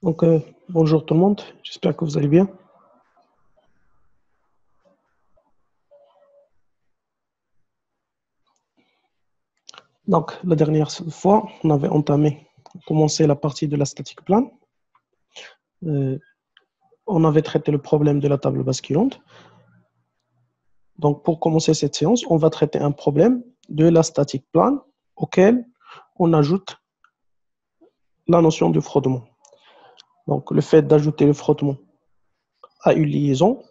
Bonjour tout le monde, j'espère que vous allez bien. La dernière fois, on avait commencé la partie de la statique plane. Euh, on avait traité le problème de la table basculante. Donc, pour commencer cette séance, on va traiter un problème de la statique plane auquel on ajoute la notion de frottement. Donc, le fait d'ajouter le frottement à une liaison,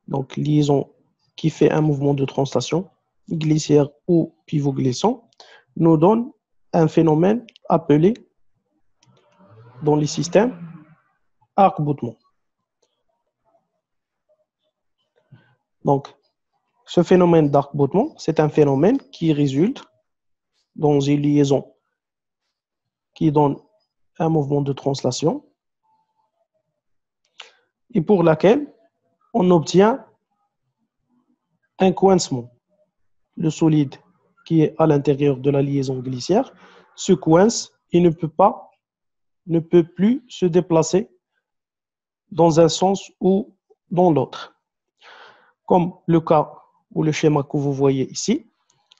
donc liaison qui fait un mouvement de translation, glissière ou pivot glissant, nous donne un phénomène appelé dans les systèmes arc-boutement. Donc, ce phénomène d'arc-boutement, c'est un phénomène qui résulte dans une liaison qui donne un mouvement de translation et pour laquelle on obtient un coincement. Le solide qui est à l'intérieur de la liaison glissière se coince et ne peut plus se déplacer dans un sens ou dans l'autre. Comme le cas ou le schéma que vous voyez ici.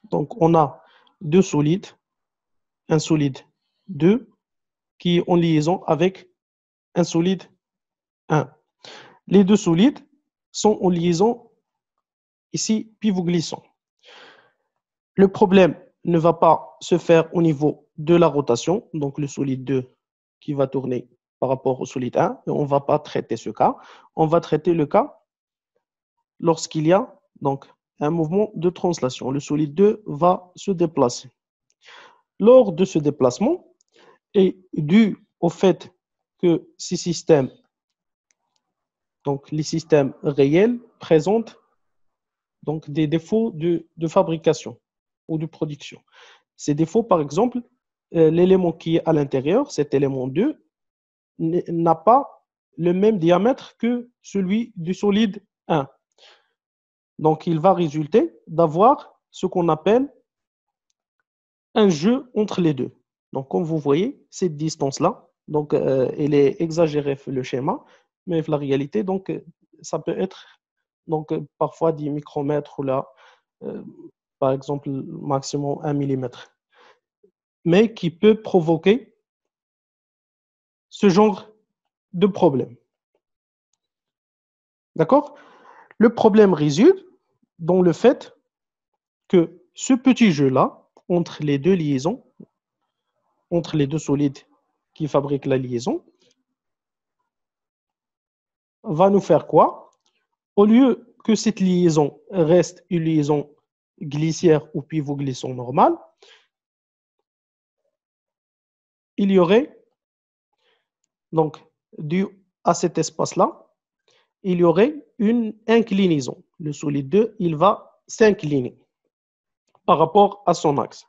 Donc, on a deux solides, un solide 2 qui est en liaison avec un solide 1. Les deux solides sont en liaison ici pivot glissant. Le problème ne va pas se faire au niveau de la rotation, donc le solide 2 qui va tourner par rapport au solide 1, et on ne va pas traiter ce cas. On va traiter le cas lorsqu'il y a donc un mouvement de translation. Le solide 2 va se déplacer. Lors de ce déplacement, et dû au fait que ces systèmes, donc les systèmes réels, présentent donc des défauts de fabrication ou de production. Ces défauts, par exemple, l'élément qui est à l'intérieur, cet élément 2, n'a pas le même diamètre que celui du solide 1. Donc, il va résulter d'avoir ce qu'on appelle un jeu entre les deux. Donc, comme vous voyez, cette distance-là, donc, elle est exagérée le schéma, mais la réalité, donc, ça peut être donc, parfois 10 micromètres ou là, euh, par exemple, maximum 1 millimètre, mais qui peut provoquer ce genre de problème. D'accord? Le problème réside dans le fait que ce petit jeu-là, entre les deux liaisons, entre les deux solides qui fabriquent la liaison, va nous faire quoi? Au lieu que cette liaison reste une liaison glissière ou pivot glissant normale, il y aurait, donc, dû à cet espace-là, il y aurait une inclinaison. Le solide 2, il va s'incliner par rapport à son axe,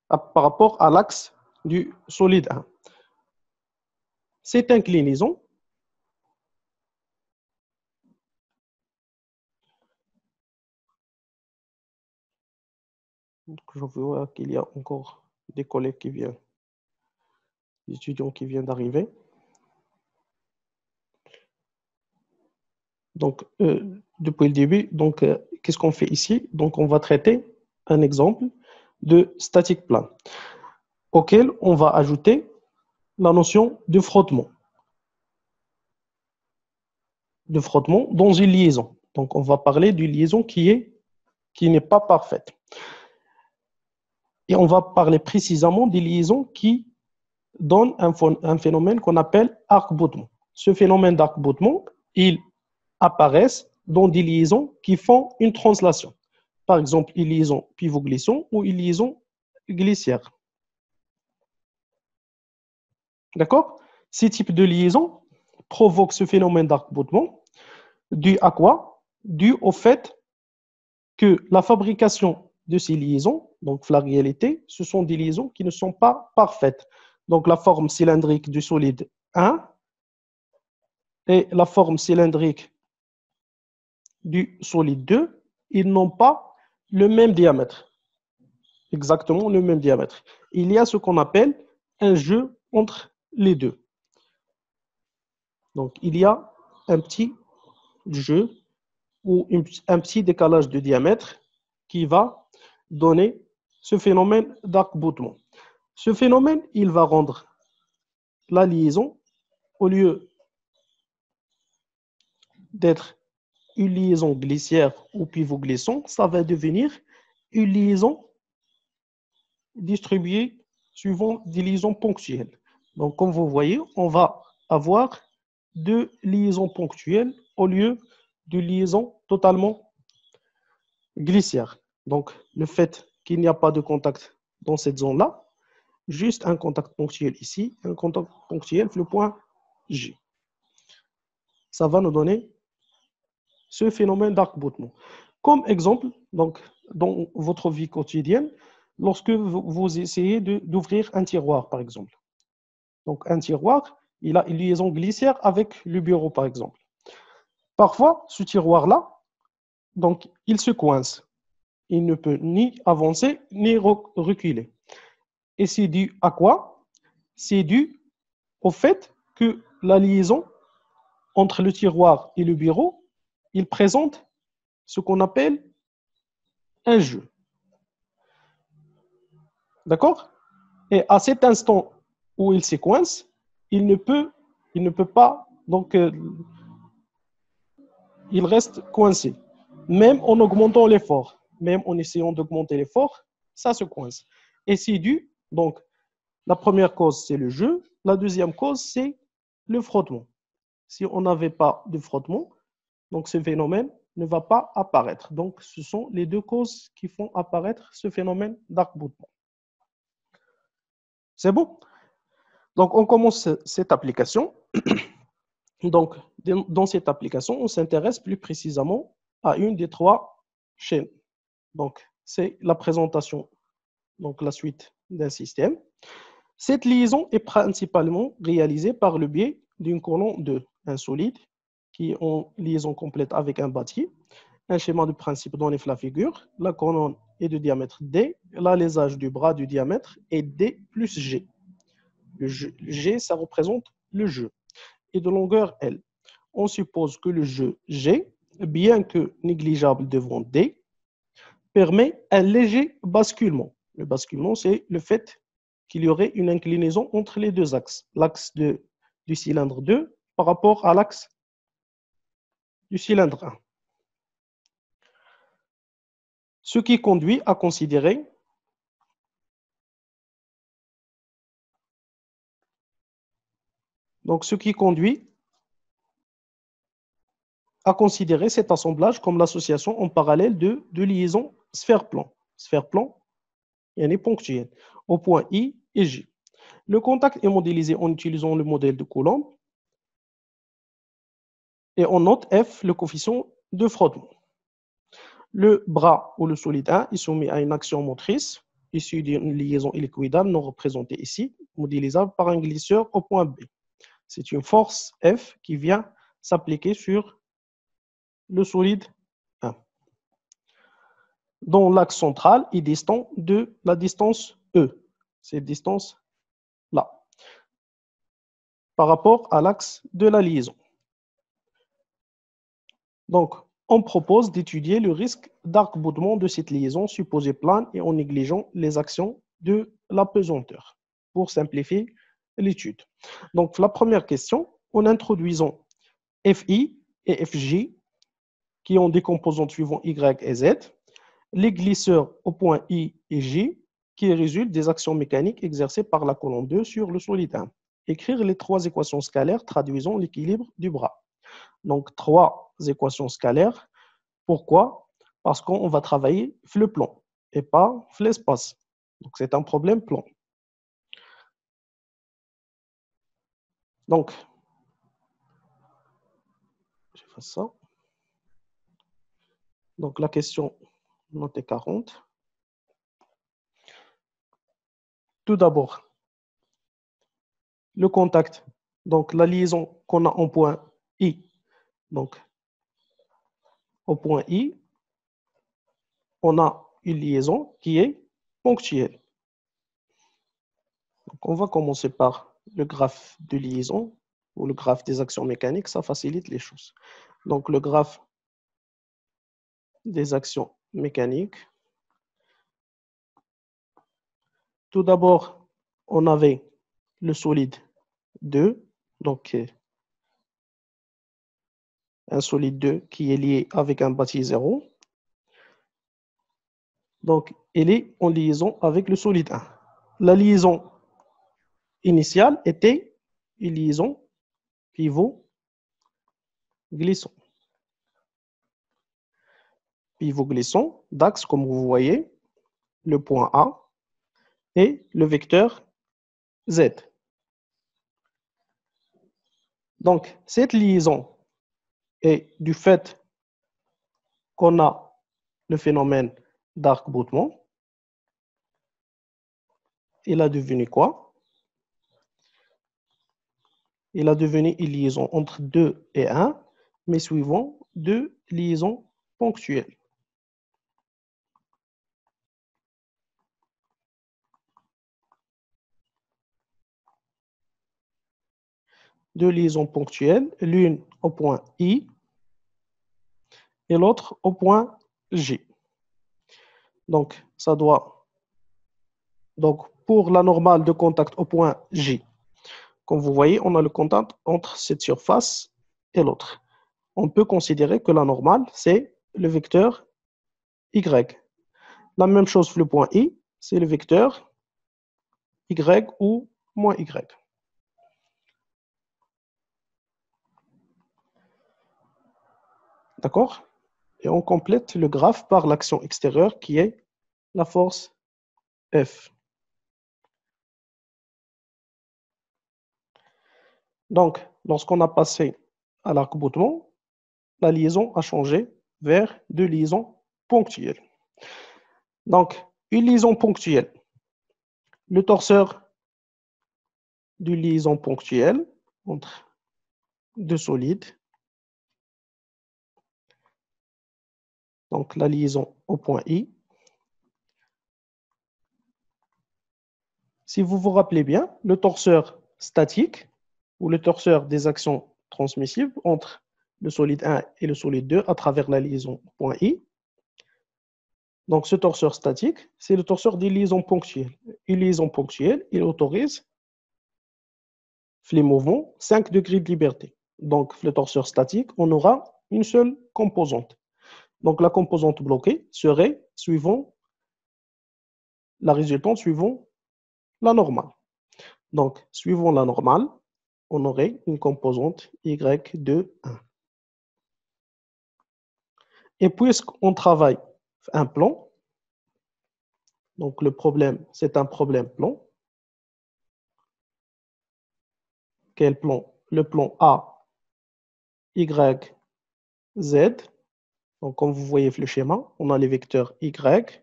par rapport à l'axe du solide 1. Cette inclinaison, je vois qu'il y a encore des collègues qui viennent, des étudiants qui viennent d'arriver. Donc, depuis le début, donc, qu'est-ce qu'on fait ici? Donc, on va traiter un exemple de statique plane auquel on va ajouter la notion de frottement dans une liaison. Donc, on va parler d'une liaison qui n'est pas parfaite. Et on va parler précisément des liaisons qui donnent un phénomène qu'on appelle arc-boutement. Ce phénomène d'arc-boutement, il apparaît dans des liaisons qui font une translation. Par exemple, une liaison pivot-glissant ou une liaison glissière. D'accord? Ces types de liaisons provoquent ce phénomène d'arc-boutement dû à quoi? Dû au fait que la fabrication de ces liaisons, donc la réalité, ce sont des liaisons qui ne sont pas parfaites. Donc la forme cylindrique du solide 1 et la forme cylindrique du solide 2, ils n'ont pas le même diamètre. Exactement le même diamètre. Il y a ce qu'on appelle un jeu entre les deux. Donc, il y a un petit jeu ou un petit décalage de diamètre qui va donner ce phénomène d'arc-boutement. Ce phénomène, il va rendre la liaison, au lieu d'être une liaison glissière ou pivot glissant, ça va devenir une liaison distribuée suivant des liaisons ponctuelles. Donc, comme vous voyez, on va avoir deux liaisons ponctuelles au lieu de liaisons totalement glissières. Donc, le fait qu'il n'y a pas de contact dans cette zone-là, juste un contact ponctuel ici, un contact ponctuel, le point G. Ça va nous donner ce phénomène d'arc-boutement. Comme exemple, donc, dans votre vie quotidienne, lorsque vous essayez d'ouvrir un tiroir, par exemple. Donc, un tiroir, il a une liaison glissière avec le bureau, par exemple. Parfois, ce tiroir-là, donc, il se coince. Il ne peut ni avancer, ni reculer. Et c'est dû à quoi? C'est dû au fait que la liaison entre le tiroir et le bureau, il présente ce qu'on appelle un jeu. D'accord? Et à cet instant où il se coince, il ne peut pas, donc il reste coincé. Même en augmentant l'effort, même en essayant d'augmenter l'effort, ça se coince. Et c'est dû, donc, la première cause, c'est le jeu. La deuxième cause, c'est le frottement. Si on n'avait pas de frottement, donc ce phénomène ne va pas apparaître. Donc, ce sont les deux causes qui font apparaître ce phénomène d'arc-boutement. C'est bon? Donc, on commence cette application. Donc, dans cette application, on s'intéresse plus précisément à une des trois chaînes. Donc, c'est la présentation, donc la suite d'un système. Cette liaison est principalement réalisée par le biais d'une colonne de un solide qui est en liaison complète avec un bâti. Un schéma de principe donné la figure. La colonne est de diamètre D. L'alésage du bras du diamètre est D plus G. Le G, ça représente le jeu. Et de longueur L. On suppose que le jeu G, bien que négligeable devant D, permet un léger basculement. Le basculement, c'est le fait qu'il y aurait une inclinaison entre les deux axes. L'axe du cylindre 2 par rapport à l'axe du cylindre 1. Ce qui conduit à considérer cet assemblage comme l'association en parallèle de deux liaisons sphère-plan. Sphère-plan, il est ponctuel, au point I et J. Le contact est modélisé en utilisant le modèle de Coulomb et on note F, le coefficient de frottement. Le bras ou le solide 1 est soumis à une action motrice issue d'une liaison éliquidable non représentée ici, modélisable par un glisseur au point B. C'est une force F qui vient s'appliquer sur le solide 1, dont l'axe central est distant de la distance E, cette distance-là, par rapport à l'axe de la liaison. Donc, on propose d'étudier le risque d'arc-boutement de cette liaison supposée plane et en négligeant les actions de l'apesanteur pour simplifier l'étude. Donc, la première question, en introduisant FI et FJ qui ont des composantes suivant Y et Z, les glisseurs au point I et J qui résultent des actions mécaniques exercées par la colonne 2 sur le solide 1. Écrire les trois équations scalaires traduisant l'équilibre du bras. Donc, trois équations scalaires. Pourquoi? Parce qu'on va travailler le plan et pas l'espace. Donc, c'est un problème plan. Donc, je fais ça. Donc, la question notée 40. Tout d'abord, le contact, donc la liaison qu'on a en point I. Donc, au point I, on a une liaison qui est ponctuelle. Donc, on va commencer par le graphe de liaison ou le graphe des actions mécaniques, ça facilite les choses. Donc, le graphe des actions mécaniques. Tout d'abord, on avait le solide 2, donc un solide 2 qui est lié avec un bâti 0. Donc, il est en liaison avec le solide 1. La liaison initiale était une liaison pivot-glissant. Pivot-glissant d'axe, comme vous voyez, le point A et le vecteur Z. Donc, cette liaison est du fait qu'on a le phénomène d'arc-boutement. Il a devenu quoi? Il a devenu une liaison entre 2 et 1, mais suivant deux liaisons ponctuelles. Deux liaisons ponctuelles, l'une au point I et l'autre au point G. Donc, pour la normale de contact au point G, comme vous voyez, on a le contact entre cette surface et l'autre. On peut considérer que la normale, c'est le vecteur Y. La même chose pour le point I, c'est le vecteur Y ou moins Y. D'accord? Et on complète le graphe par l'action extérieure qui est la force F. Donc, lorsqu'on a passé à l'arc-boutement, la liaison a changé vers deux liaisons ponctuelles. Donc, une liaison ponctuelle. Le torseur d'une liaison ponctuelle entre deux solides. Donc, la liaison au point I. Si vous vous rappelez bien, le torseur statique ou le torseur des actions transmissibles entre le solide 1 et le solide 2 à travers la liaison point I. Donc, ce torseur statique, c'est le torseur des liaisons ponctuelles. Une liaison ponctuelle, il autorise les mouvements 5 degrés de liberté. Donc, le torseur statique, on aura une seule composante. Donc, la composante bloquée serait suivant la résultante suivant la normale. Donc, suivant la normale, on aurait une composante Y de 1. Et puisqu'on travaille un plan, donc le problème, c'est un problème plan. Quel plan? Le plan A, Y, Z. Donc, comme vous voyez le schéma, on a les vecteurs Y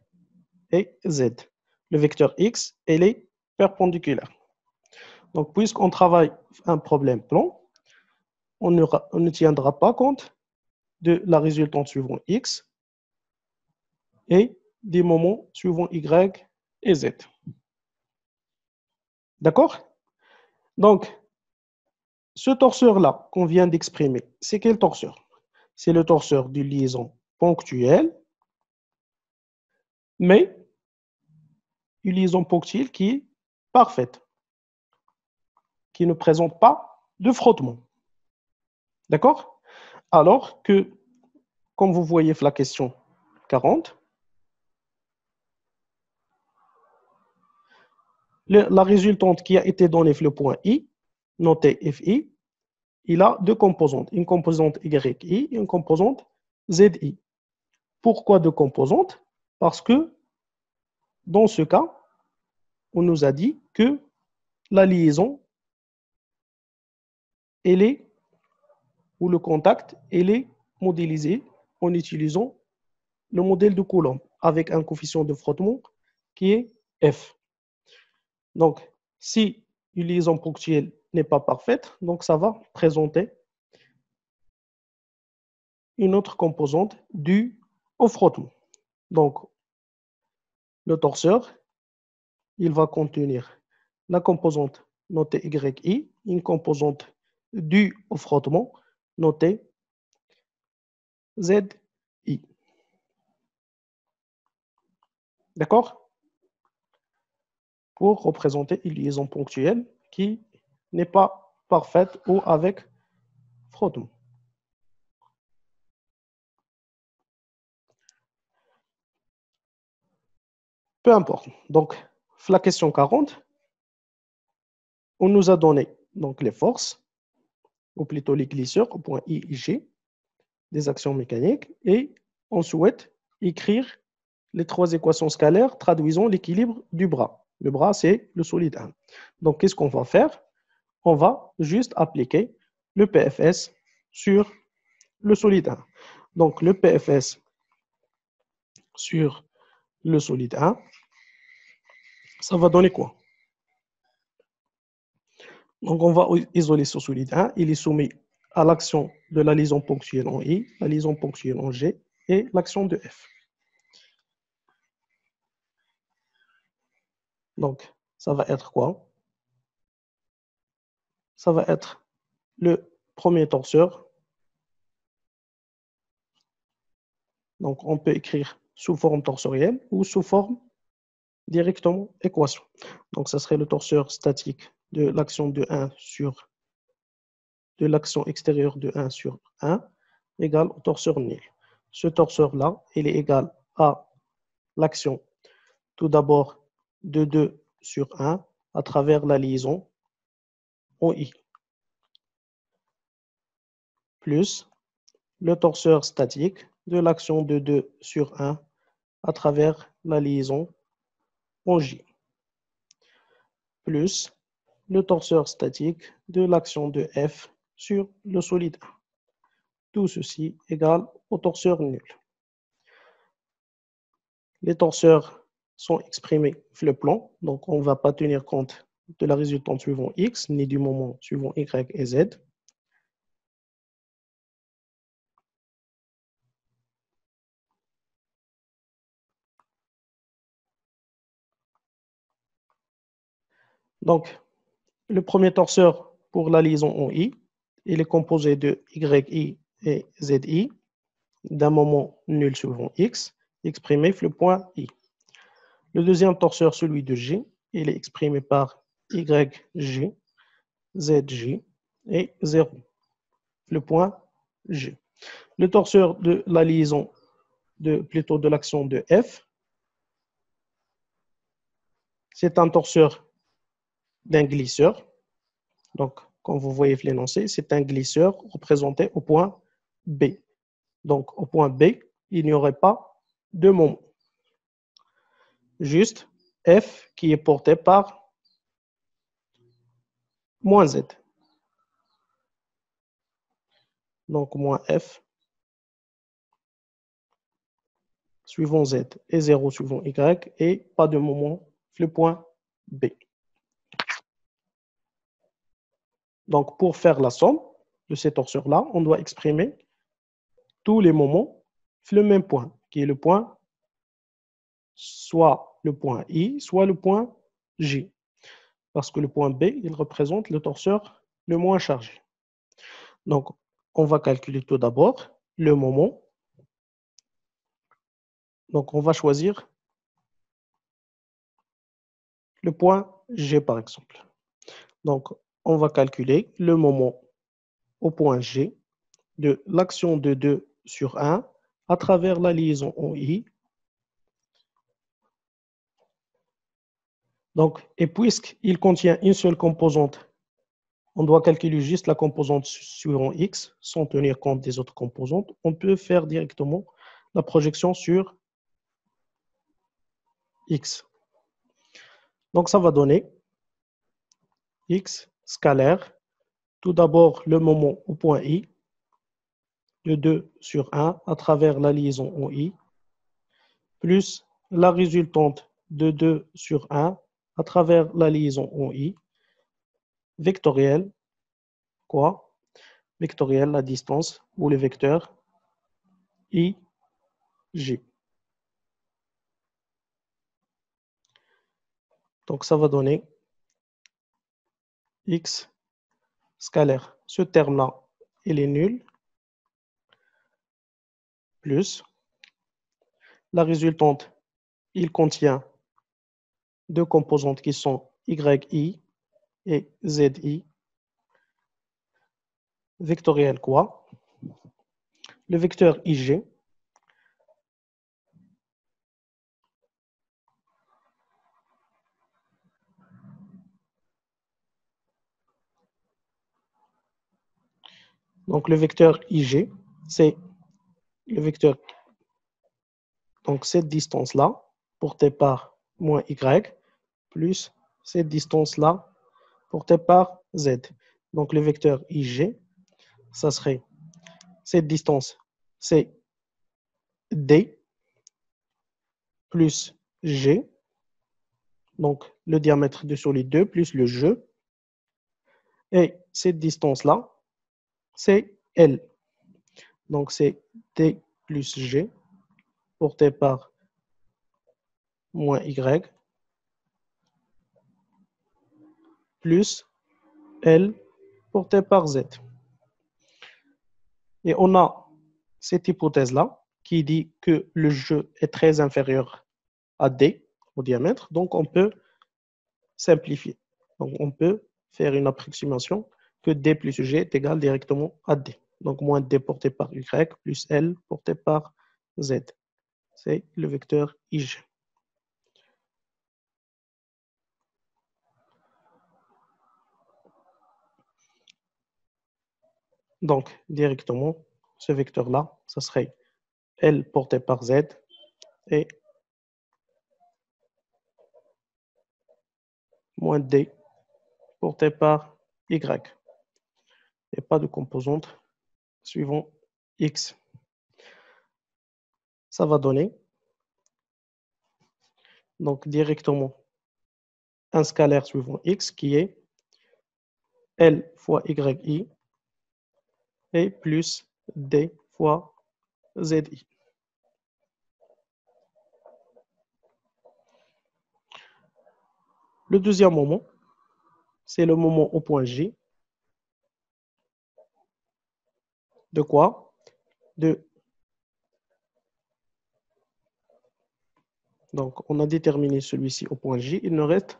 et Z. Le vecteur X, elle est perpendiculaire. Donc, puisqu'on travaille un problème plan, on ne tiendra pas compte de la résultante suivant X et des moments suivant Y et Z. D'accord? Donc, ce torseur-là qu'on vient d'exprimer, c'est quel torseur? C'est le torseur d'une liaison ponctuelle, mais une liaison ponctuelle qui est parfaite, qui ne présente pas de frottement. D'accord? Alors que, comme vous voyez la question 40, la résultante qui a été donnée le point I, notée FI, il a deux composantes, une composante YI et une composante ZI. Pourquoi deux composantes? Parce que dans ce cas, on nous a dit que la liaison, elle est, ou le contact, elle est modélisé en utilisant le modèle de Coulomb avec un coefficient de frottement qui est F. Donc, si une liaison ponctuelle n'est pas parfaite, donc ça va présenter une autre composante due au frottement. Donc, le torseur, il va contenir la composante notée YI, une composante due au frottement, notée ZI. D'accord? Pour représenter une liaison ponctuelle qui n'est pas parfaite ou avec frottement. Peu importe. Donc, la question 40, on nous a donné donc, les forces, ou plutôt les glisseurs, au point I et G, des actions mécaniques, et on souhaite écrire les trois équations scalaires traduisant l'équilibre du bras. Le bras, c'est le solide 1. Donc, qu'est-ce qu'on va faire? On va juste appliquer le PFS sur le solide 1. Donc, le PFS sur le solide 1, ça va donner quoi? Donc, on va isoler ce solide 1. Il est soumis à l'action de la liaison ponctuelle en I, la liaison ponctuelle en G et l'action de F. Donc, ça va être quoi? Ça va être le premier torseur. Donc, on peut écrire sous forme torsorielle ou sous forme directement équation. Donc, ça serait le torseur statique de l'action de 1 sur de l'action extérieure de 1 sur 1 égale au torseur nul. Ce torseur-là, il est égal à l'action tout d'abord de 2 sur 1 à travers la liaison en I, plus le torseur statique de l'action de 2 sur 1 à travers la liaison en J, plus le torseur statique de l'action de F sur le solide 1. Tout ceci égale au torseur nul. Les torseurs sont exprimés sur le plan, donc on ne va pas tenir compte de la résultante suivant X, ni du moment suivant Y et Z. Donc, le premier torseur pour la liaison en I, il est composé de YI et ZI, d'un moment nul suivant X, exprimé sur le point I. Le deuxième torseur, celui de G, il est exprimé par YG, ZG et 0, le point G. Le torseur de la liaison, plutôt de l'action de F, c'est un torseur d'un glisseur. Donc, comme vous voyez l'énoncé, c'est un glisseur représenté au point B. Donc, au point B, il n'y aurait pas de moment. Juste F qui est porté par moins Z. Donc, moins F suivant Z et 0 suivant Y et pas de moment, le point B. Donc, pour faire la somme de ces torseurs-là, on doit exprimer tous les moments sur le même point, qui est le point, soit le point I, soit le point J. Parce que le point B, il représente le torseur le moins chargé. Donc, on va calculer tout d'abord le moment. Donc, on va choisir le point G, par exemple. Donc, on va calculer le moment au point G de l'action de 2 sur 1 à travers la liaison en I. Donc, et puisqu'il contient une seule composante, on doit calculer juste la composante suivant X sans tenir compte des autres composantes. On peut faire directement la projection sur X. Donc, ça va donner X scalaire. Tout d'abord, le moment au point I de 2 sur 1 à travers la liaison en I, plus la résultante de 2 sur 1 à travers la liaison en I, vectorielle, quoi? Vectorielle, la distance ou le vecteur I, J. Donc, ça va donner x scalaire. Ce terme-là, il est nul, plus la résultante, il contient deux composantes qui sont yi et zi, vectoriel quoi? Le vecteur ij, donc le vecteur ij, c'est le vecteur, donc cette distance-là, portée par moins y, plus cette distance-là, portée par z. Donc le vecteur ij, ça serait cette distance, c'est d plus g, donc le diamètre du solide 2 plus le jeu. Et cette distance-là, c'est L. Donc c'est D plus G porté par moins Y plus L porté par Z. Et on a cette hypothèse-là qui dit que le jeu est très inférieur à D au diamètre. Donc on peut simplifier. Donc on peut faire une approximation que D plus G est égal directement à D. Donc moins D porté par Y plus L porté par Z. C'est le vecteur IJ. Donc, directement, ce vecteur-là, ce serait L porté par Z et moins D porté par Y. Et pas de composante suivant X. Ça va donner, donc directement, un scalaire suivant X qui est L fois YI et plus D fois ZI. Le deuxième moment, c'est le moment au point J. De quoi? Donc, on a déterminé celui-ci au point J. Il nous reste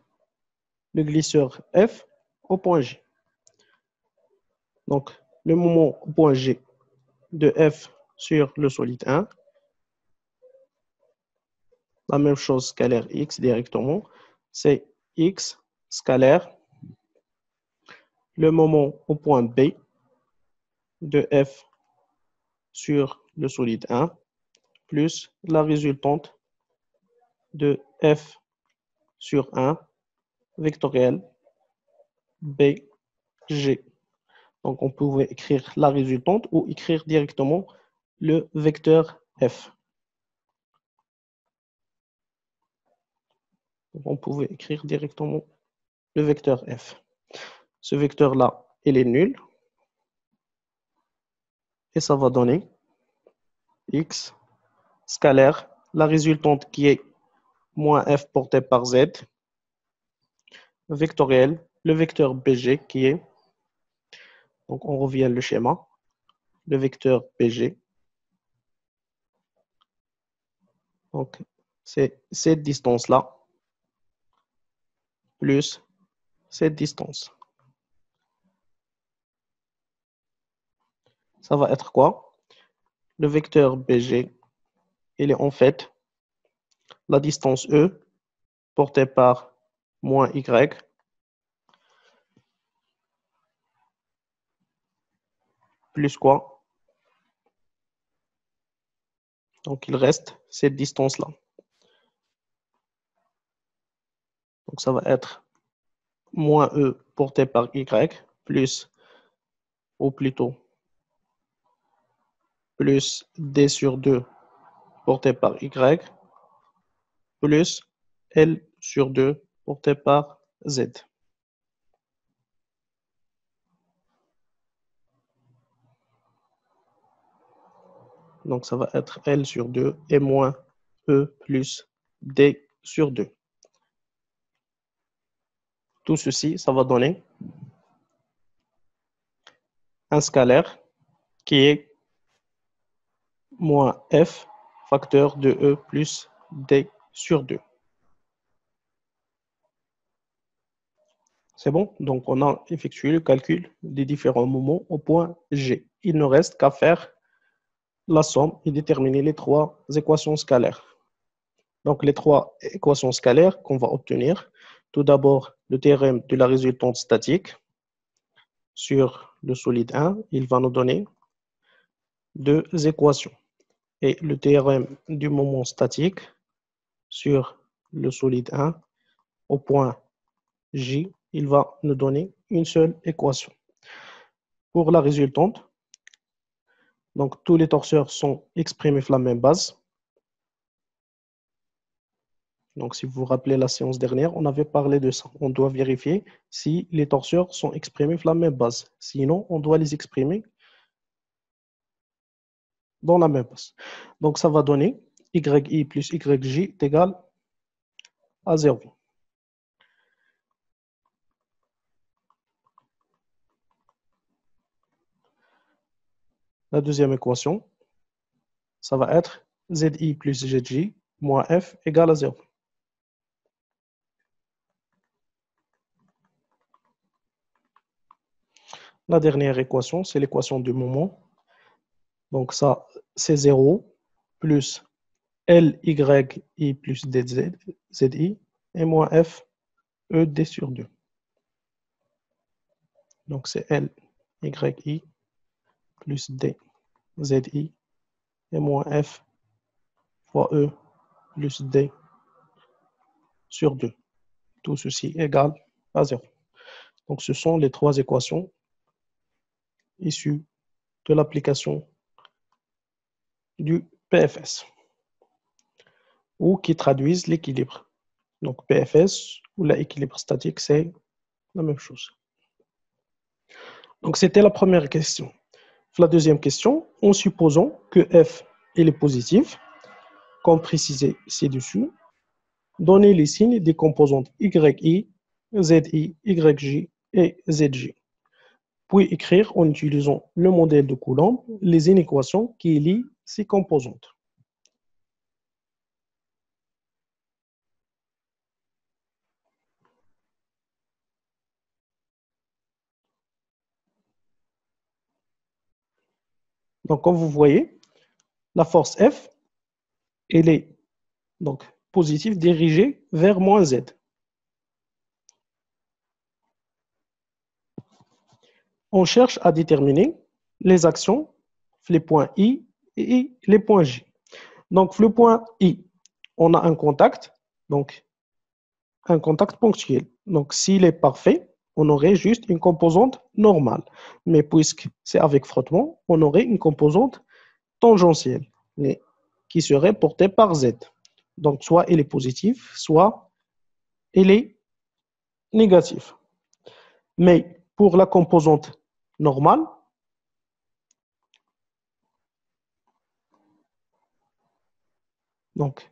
le glisseur F au point J. Donc, le moment au point G de F sur le solide 1, la même chose scalaire X directement, c'est X scalaire le moment au point B de F sur le solide 1 plus la résultante de F sur 1 vectoriel BG. Donc, on pouvait écrire la résultante ou écrire directement le vecteur F. Donc, on pouvait écrire directement le vecteur F. Ce vecteur-là, il est nul. Et ça va donner X scalaire, la résultante qui est moins F porté par Z, vectoriel, le vecteur BG qui est, donc on revient le schéma, le vecteur BG. Donc, c'est cette distance-là plus cette distance. Ça va être quoi? Le vecteur BG, il est en fait la distance E portée par moins Y plus quoi? Donc, il reste cette distance-là. Donc, ça va être moins E porté par Y plus, ou plutôt, plus D sur 2 porté par Y plus L sur 2 porté par Z. Donc, ça va être L sur 2 et moins E plus D sur 2. Tout ceci, ça va donner un scalaire qui est moins f facteur de e plus d sur 2. C'est bon? Donc, on a effectué le calcul des différents moments au point G. Il ne reste qu'à faire la somme et déterminer les trois équations scalaires. Donc, les trois équations scalaires qu'on va obtenir. Tout d'abord, le théorème de la résultante statique sur le solide 1, il va nous donner deux équations. Et le théorème du moment statique sur le solide 1 au point J, il va nous donner une seule équation. Pour la résultante, donc tous les torseurs sont exprimés sur la même base. Donc si vous vous rappelez la séance dernière, on avait parlé de ça. On doit vérifier si les torseurs sont exprimés sur la même base. Sinon, on doit les exprimer dans la même base. Donc ça va donner yi plus yj est égal à 0. La deuxième équation, ça va être zi plus zj moins f égale à 0. La dernière équation, c'est l'équation du moment. Donc ça, c'est 0 plus LYI plus DZI et moins F ED sur 2. Donc c'est LYI plus DZI et moins F fois E plus D sur 2. Tout ceci égale à 0. Donc ce sont les trois équations issues de l'application du PFS ou qui traduisent l'équilibre. Donc PFS ou l'équilibre statique, c'est la même chose. Donc c'était la première question. La deuxième question, en supposant que f est positif, comme précisé ci-dessus, donnez les signes des composantes yi, zi, yj et zj. Puis écrire en utilisant le modèle de Coulomb les inéquations qui lient ces composantes. Donc, comme vous voyez, la force F, elle est donc positive dirigée vers moins Z. On cherche à déterminer les actions, les points I et les points J. Donc, le point I, on a un contact, donc un contact ponctuel. Donc, s'il est parfait, on aurait juste une composante normale. Mais puisque c'est avec frottement, on aurait une composante tangentielle qui serait portée par Z. Donc, soit elle est positive, soit elle est négative. Mais pour la composante normale, donc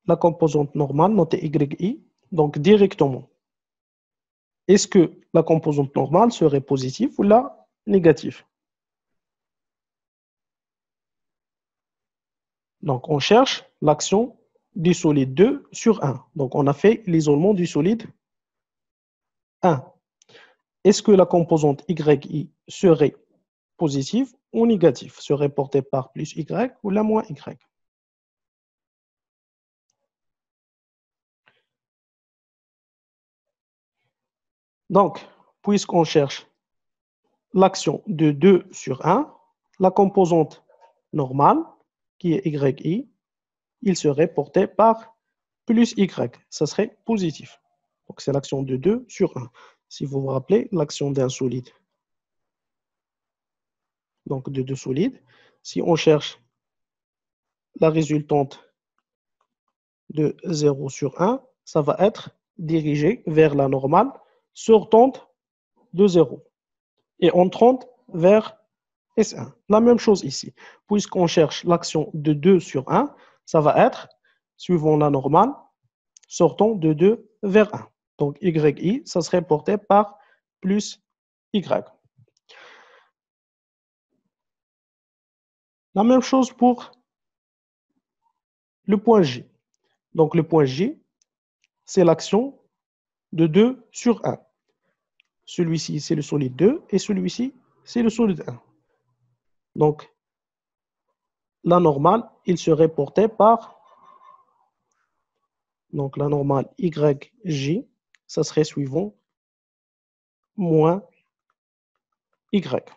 la composante normale, notée yi, donc directement, est-ce que la composante normale serait positive ou la négative? Donc, on cherche l'action du solide 2 sur 1. Donc, on a fait l'isolement du solide 1. Est-ce que la composante yi serait positive ou négative? Serait portée par plus y ou la moins y? Donc, puisqu'on cherche l'action de 2 sur 1, la composante normale, qui est yi, il serait porté par plus y. Ça serait positif. Donc, c'est l'action de 2 sur 1. Si vous vous rappelez, l'action d'un solide, donc de deux solides, si on cherche la résultante de 0 sur 1, ça va être dirigé vers la normale sortante de 0 et entrante vers S1. La même chose ici. Puisqu'on cherche l'action de 2 sur 1, ça va être, suivant la normale, sortant de 2 vers 1. Donc, YI, ça serait porté par plus Y. La même chose pour le point J. Donc, le point J, c'est l'action de 2 sur 1. Celui-ci, c'est le solide 2 et celui-ci, c'est le solide 1. Donc, la normale, il serait porté par, donc la normale YJ, ça serait suivant moins Y.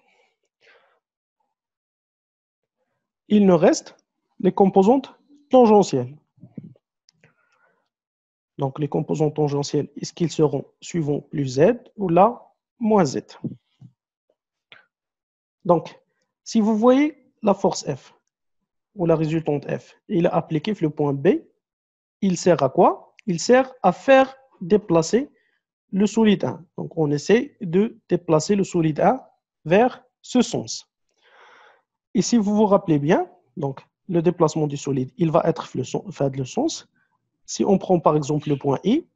Il nous reste les composantes tangentielles. Donc, les composantes tangentielles, est-ce qu'ils seront suivant plus Z ou là, moins Z? Donc, si vous voyez la force F ou la résultante F, il a appliqué le point B, il sert à quoi? Il sert à faire déplacer le solide 1. Donc, on essaie de déplacer le solide 1 vers ce sens. Et si vous vous rappelez bien, donc, le déplacement du solide, il va être fait le sens. Si on prend par exemple le point I,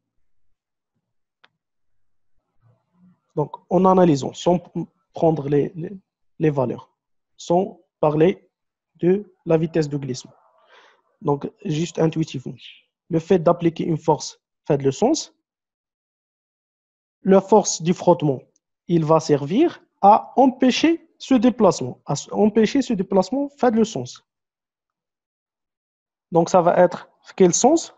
donc en analysant, sans prendre les valeurs, sans parler de la vitesse de glissement. Donc, juste intuitivement, le fait d'appliquer une force fait le sens. La force du frottement, il va servir à empêcher ce déplacement. À empêcher ce déplacement fait le sens. Donc, ça va être quel sens?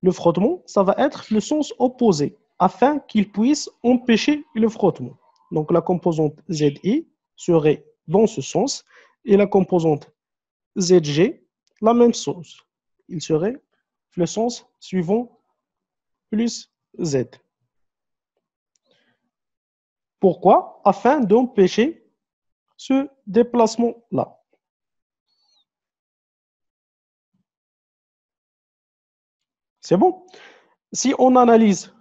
Le frottement, ça va être le sens opposé afin qu'il puisse empêcher le frottement. Donc, la composante ZI serait dans ce sens et la composante ZG, la même chose. Il serait le sens suivant plus Z. Pourquoi? Afin d'empêcher ce déplacement-là. C'est bon? Si on analyse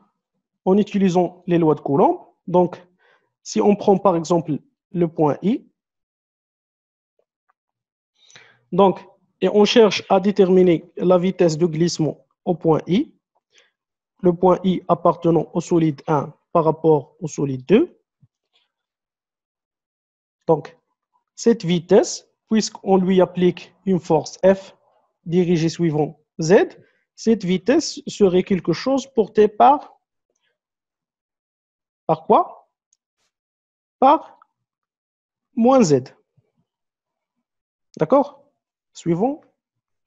en utilisant les lois de Coulomb, donc si on prend par exemple le point I, donc, et on cherche à déterminer la vitesse de glissement au point I, le point I appartenant au solide 1 par rapport au solide 2. Donc, cette vitesse, puisqu'on lui applique une force F dirigée suivant Z, cette vitesse serait quelque chose porté par quoi? Par moins Z. D'accord? Suivant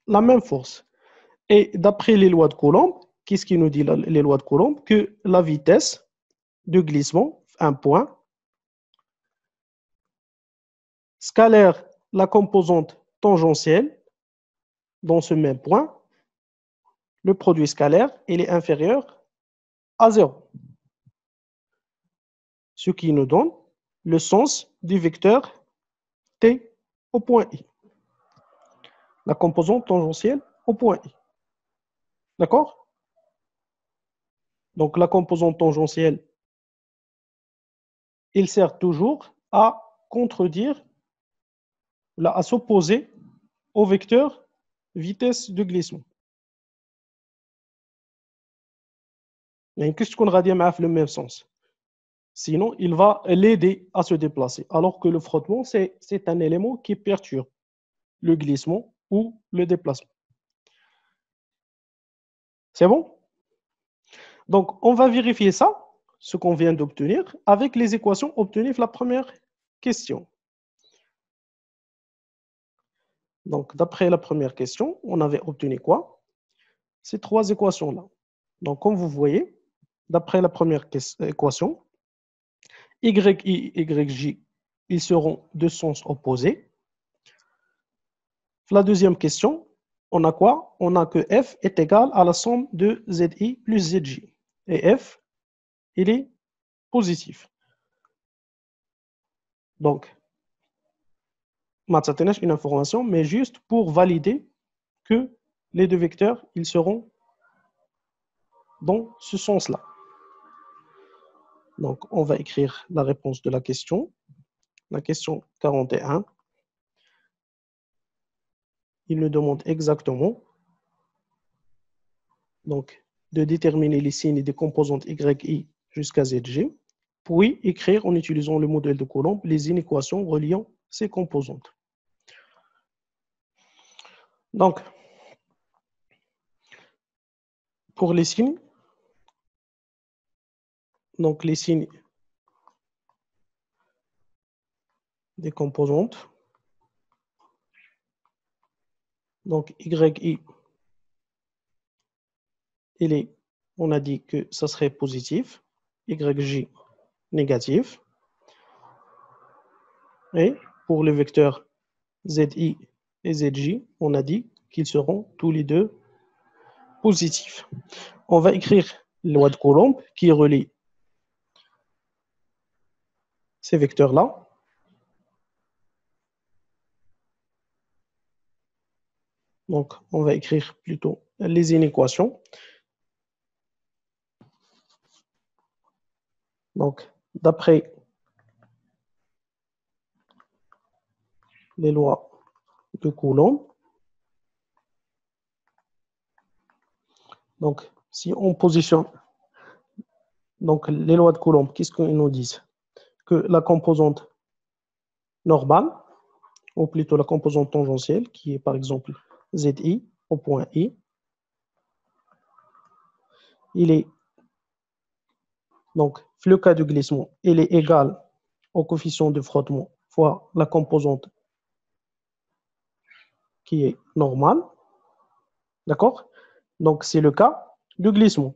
la même force. Et d'après les lois de Coulomb, qu'est-ce qui nous dit les lois de Coulomb? Que la vitesse de glissement, un point, scalaire la composante tangentielle dans ce même point, le produit scalaire, il est inférieur à 0. Ce qui nous donne le sens du vecteur T au point I. La composante tangentielle au point I. D'accord? Donc la composante tangentielle, il sert toujours à contredire, à s'opposer au vecteur vitesse de glissement. Qu'est-ce qu'on va dire dans le même sens? Sinon, il va l'aider à se déplacer. Alors que le frottement, c'est un élément qui perturbe le glissement ou le déplacement. C'est bon? Donc, on va vérifier ça, ce qu'on vient d'obtenir, avec les équations obtenues de la première question. Donc, d'après la première question, on avait obtenu quoi? Ces trois équations-là. Donc, comme vous voyez, d'après la première équation, YI et YJ, ils seront de sens opposés. La deuxième question, on a quoi? On a que F est égal à la somme de ZI plus ZJ. Et F, il est positif. Donc, ça une information, mais juste pour valider que les deux vecteurs, ils seront dans ce sens-là. Donc, on va écrire la réponse de la question. La question 41. Il nous demande exactement donc, de déterminer les signes des composantes YI jusqu'à ZG, puis écrire en utilisant le modèle de Coulomb les inéquations reliant ces composantes. Donc, pour les signes, donc les signes des composantes, donc YI, on a dit que ça serait positif, YJ négatif, et pour les vecteurs ZI et ZJ, on a dit qu'ils seront tous les deux positifs. On va écrire la loi de Coulomb qui relie ces vecteurs-là. Donc, on va écrire plutôt les inéquations. Donc, d'après les lois de Coulomb, donc, si on positionne donc, les lois de Coulomb, qu'est-ce qu'ils nous disent? Que la composante normale, ou plutôt la composante tangentielle, qui est par exemple ZI au point I, il est donc le cas de glissement, il est égal au coefficient de frottement fois la composante qui est normale. D'accord? Donc, c'est le cas de glissement.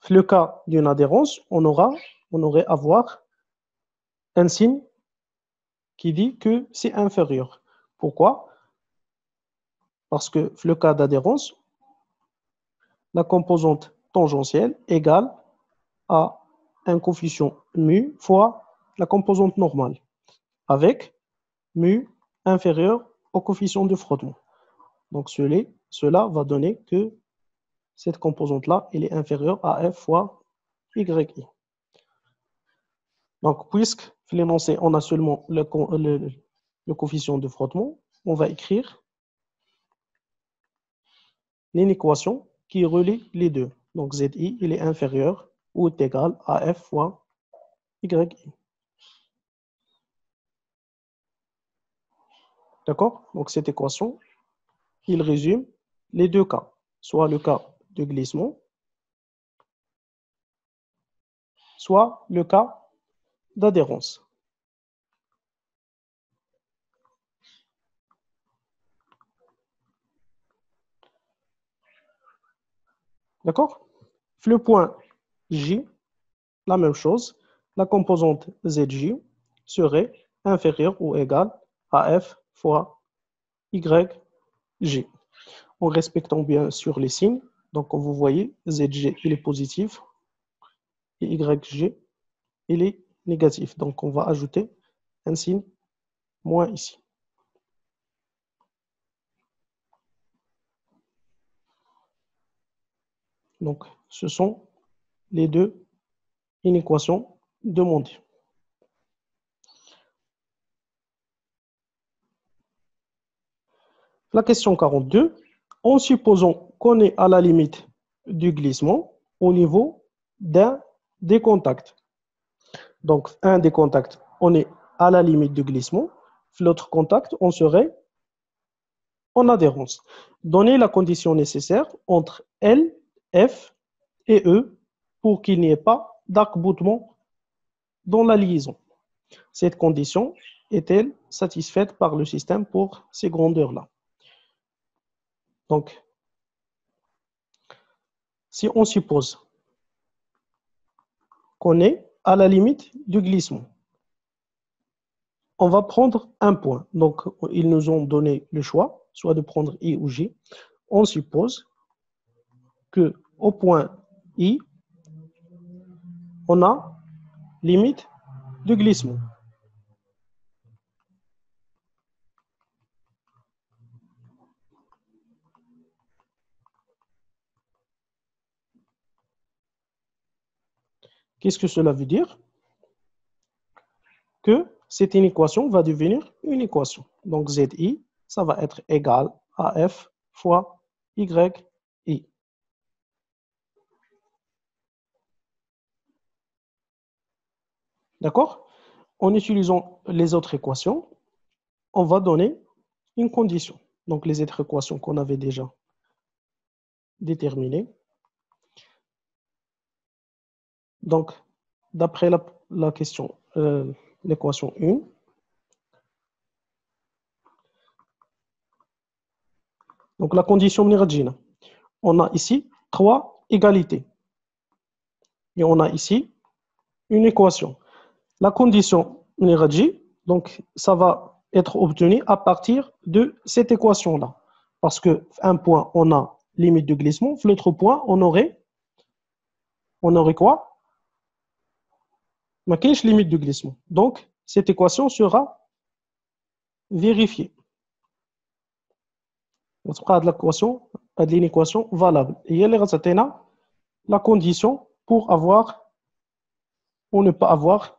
Le cas d'une adhérence, on aurait à voir un signe qui dit que c'est inférieur. Pourquoi? Parce que le cas d'adhérence, la composante tangentielle égale à un coefficient mu fois la composante normale, avec mu inférieur au coefficient de frottement. Donc, cela va donner que cette composante-là, elle est inférieure à f fois yi. Donc, puisque l'énoncé, on a seulement le coefficient de frottement, on va écrire l'inéquation qui relie les deux. Donc, ZI, il est inférieur ou est égal à f fois yi. D'accord? Donc, cette équation, il résume les deux cas, soit le cas de glissement, soit le cas d'adhérence. D'accord? Le point J, la même chose, la composante ZJ serait inférieure ou égale à F fois YJ. En respectant bien sûr les signes, donc vous voyez, ZG il est positif et YG il est négatif. Donc on va ajouter un signe moins ici. Donc ce sont les deux inéquations demandées. La question 42, en supposant qu'on est à la limite du glissement au niveau d'un des contacts. Donc, un des contacts, on est à la limite du glissement. L'autre contact, on serait en adhérence. Donnez la condition nécessaire entre L, F et E pour qu'il n'y ait pas d'arc-boutement dans la liaison. Cette condition est-elle satisfaite par le système pour ces grandeurs-là? Donc, si on suppose qu'on est à la limite du glissement, on va prendre un point. Donc, ils nous ont donné le choix, soit de prendre I ou J. On suppose que au point I, on a limite de glissement. Qu'est-ce que cela veut dire? Que cette inéquation va devenir une équation. Donc ZI, ça va être égal à F fois YI. D'accord? En utilisant les autres équations, on va donner une condition. Donc, les autres équations qu'on avait déjà déterminées. Donc, d'après la question, l'équation 1, donc la condition Mnirajina, on a ici 3 égalités. Et on a ici une équation. La condition Mniraji, donc ça va être obtenu à partir de cette équation-là. Parce qu'un point, on a limite de glissement. L'autre point, on aurait quoi? Ma limite de glissement. Donc, cette équation sera vérifiée. On sera de une équation valable. Et il y a la condition pour avoir ou ne pas avoir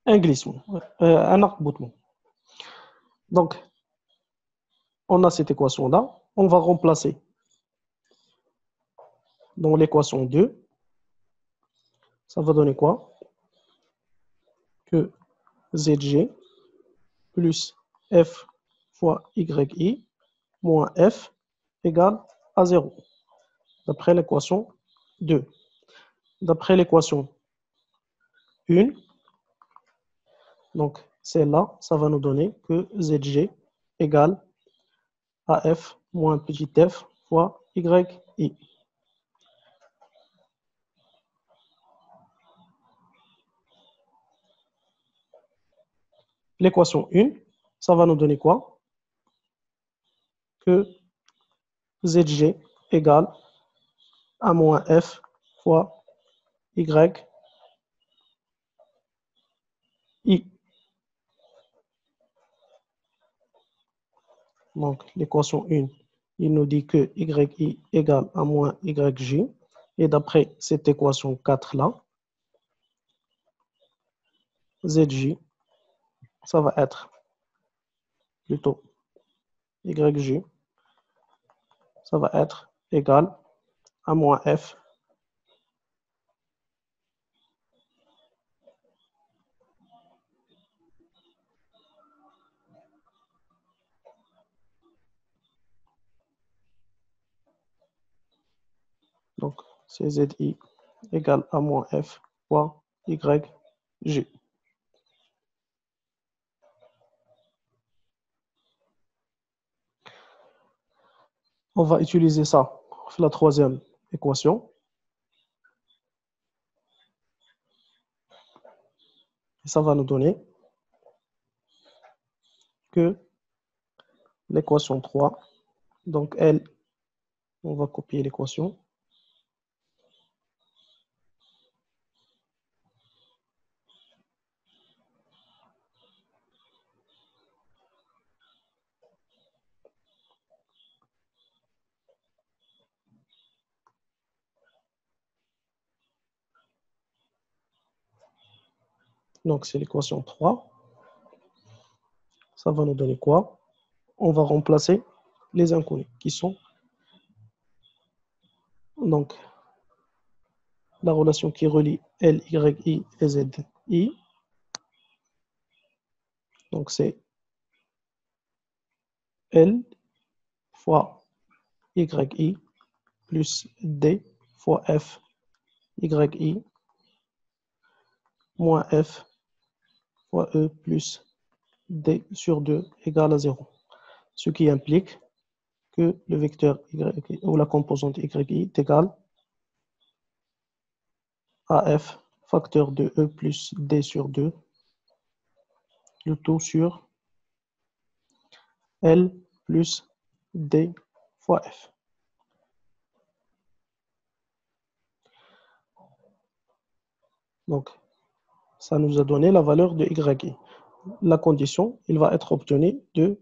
un glissement, un arc-boutement. Donc, on a cette équation-là. On va remplacer dans l'équation 2. Ça va donner quoi? Que ZG plus F fois YI moins F égale à 0. D'après l'équation 2. D'après l'équation 1, donc celle-là, ça va nous donner que ZG égale à F moins petit f fois YI. L'équation 1, ça va nous donner quoi? Que ZG égale à moins F fois YI. Donc, l'équation 1, il nous dit que YI égale à moins YJ. Et d'après cette équation 4-là, ZJ, ça va être plutôt YJ, ça va être égal à moins F donc c'est ZI égale à moins F fois YG. On va utiliser ça, la troisième équation. Et ça va nous donner que l'équation 3, donc elle, on va copier l'équation. Donc c'est l'équation 3. Ça va nous donner quoi? On va remplacer les inconnus qui sont donc la relation qui relie L, Y, I et Z, I. Donc c'est L fois YI plus D fois F YI moins F fois E plus D sur 2 égale à 0. Ce qui implique que le vecteur Y ou la composante YI est égale à F facteur de E plus D sur 2, le tout sur L plus D fois F. Donc, ça nous a donné la valeur de YI. La condition, il va être obtenue de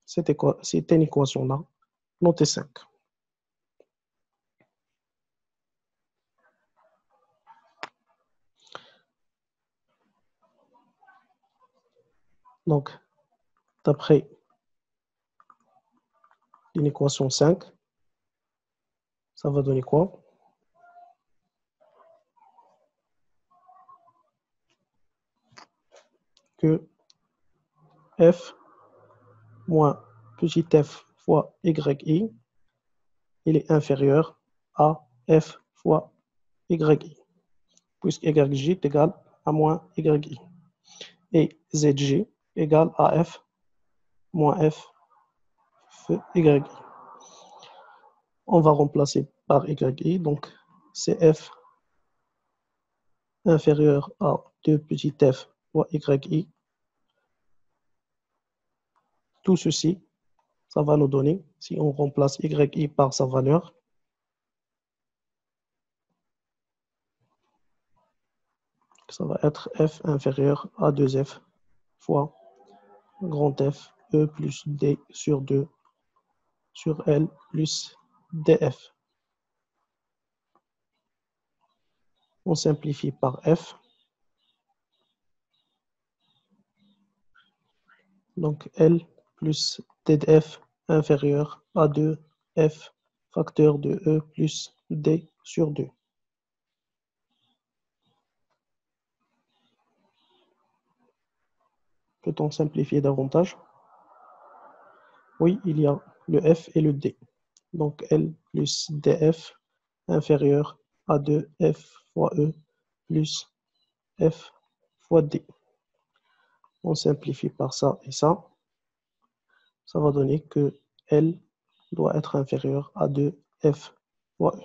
cette équation-là, notée 5. Donc, d'après l'équation 5, ça va donner quoi? que f moins petit f fois yi, il est inférieur à f fois yi, puisque yj est égal à moins yi. Et zj égale à f moins f y. On va remplacer par yi, donc c'est f inférieur à 2 petit f fois yi. Tout ceci, ça va nous donner, si on remplace yi par sa valeur, ça va être f inférieur à 2f fois grand F, E plus D sur 2 sur L plus DF. On simplifie par F. Donc L plus DF inférieur à 2F facteur de E plus D sur 2. Peut-on simplifier davantage? Oui, il y a le F et le D. Donc L plus DF inférieur à 2F fois E plus F fois D. On simplifie par ça et ça. Ça va donner que L doit être inférieur à 2F fois E.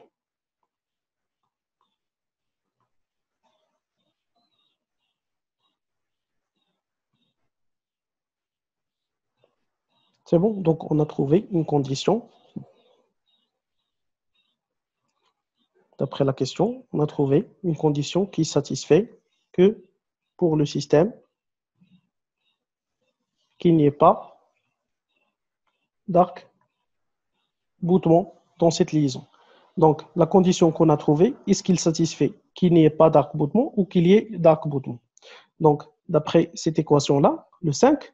C'est bon, donc on a trouvé une condition. D'après la question, on a trouvé une condition qui satisfait que pour le système, qu'il n'y ait pas d'arc-boutement dans cette liaison. Donc, la condition qu'on a trouvée, est-ce qu'il satisfait qu'il n'y ait pas d'arc-boutement ou qu'il y ait d'arc-boutement? Donc, d'après cette équation-là, le 5,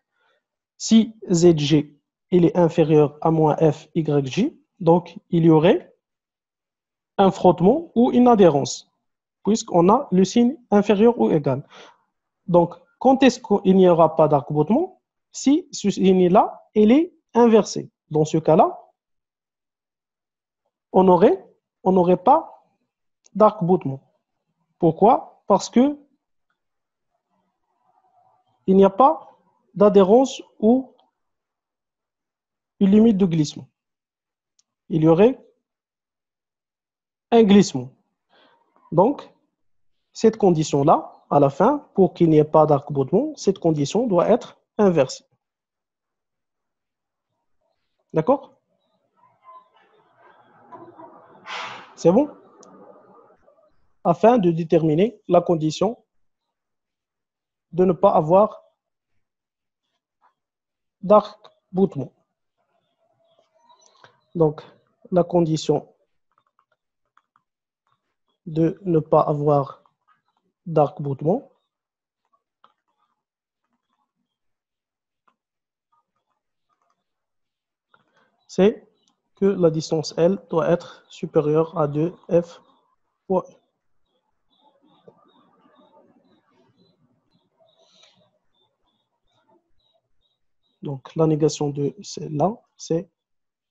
si ZG il est inférieur à moins FYJ, donc il y aurait un frottement ou une adhérence, puisqu'on a le signe inférieur ou égal. Donc, quand est-ce qu'il n'y aura pas d'arc-boutement? Si ce signe-là, il est inversé. Dans ce cas-là, on n'aurait pas d'arc-boutement. Pourquoi? Parce que il n'y a pas d'adhérence ou une limite de glissement. Il y aurait un glissement. Donc, cette condition-là, à la fin, pour qu'il n'y ait pas d'arc-boutement, cette condition doit être inversée. D'accord? C'est bon? Afin de déterminer la condition de ne pas avoir d'arc-boutement. Donc, la condition de ne pas avoir d'arc-boutement, c'est que la distance L doit être supérieure à 2F fois E. Donc, la négation de celle-là, c'est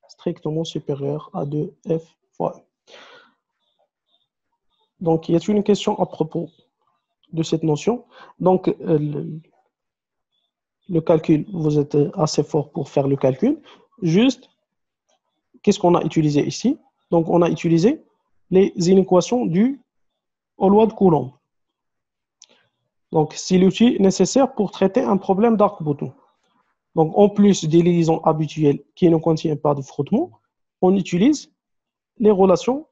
strictement supérieur à 2F fois E. Donc, il y a une question à propos de cette notion. Donc, le calcul, vous êtes assez fort pour faire le calcul. Juste, qu'est-ce qu'on a utilisé ici? Donc, on a utilisé les inéquations dues aux lois de Coulomb. Donc, c'est l'outil nécessaire pour traiter un problème d'arc-bouton. Donc, en plus des liaisons habituelles qui ne contiennent pas de frottement, on utilise les relations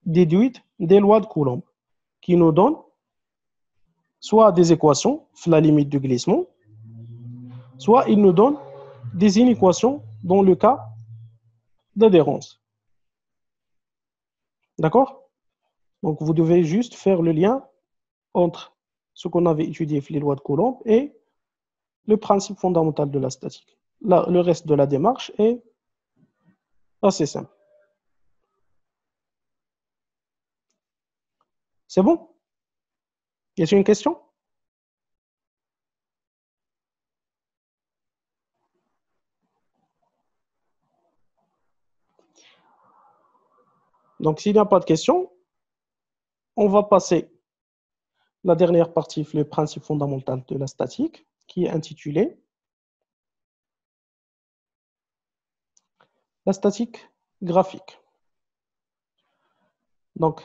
déduites des lois de Coulomb qui nous donnent soit des équations, la limite de glissement, soit ils nous donnent des inéquations dans le cas d'adhérence. D'accord? Donc, vous devez juste faire le lien entre ce qu'on avait étudié, les lois de Coulomb, et le principe fondamental de la statique. Là, le reste de la démarche est assez simple. C'est bon? Y a-t-il une question? Donc, s'il n'y a pas de questions, on va passer la dernière partie, le principe fondamental de la statique, qui est intitulé la statique graphique. Donc,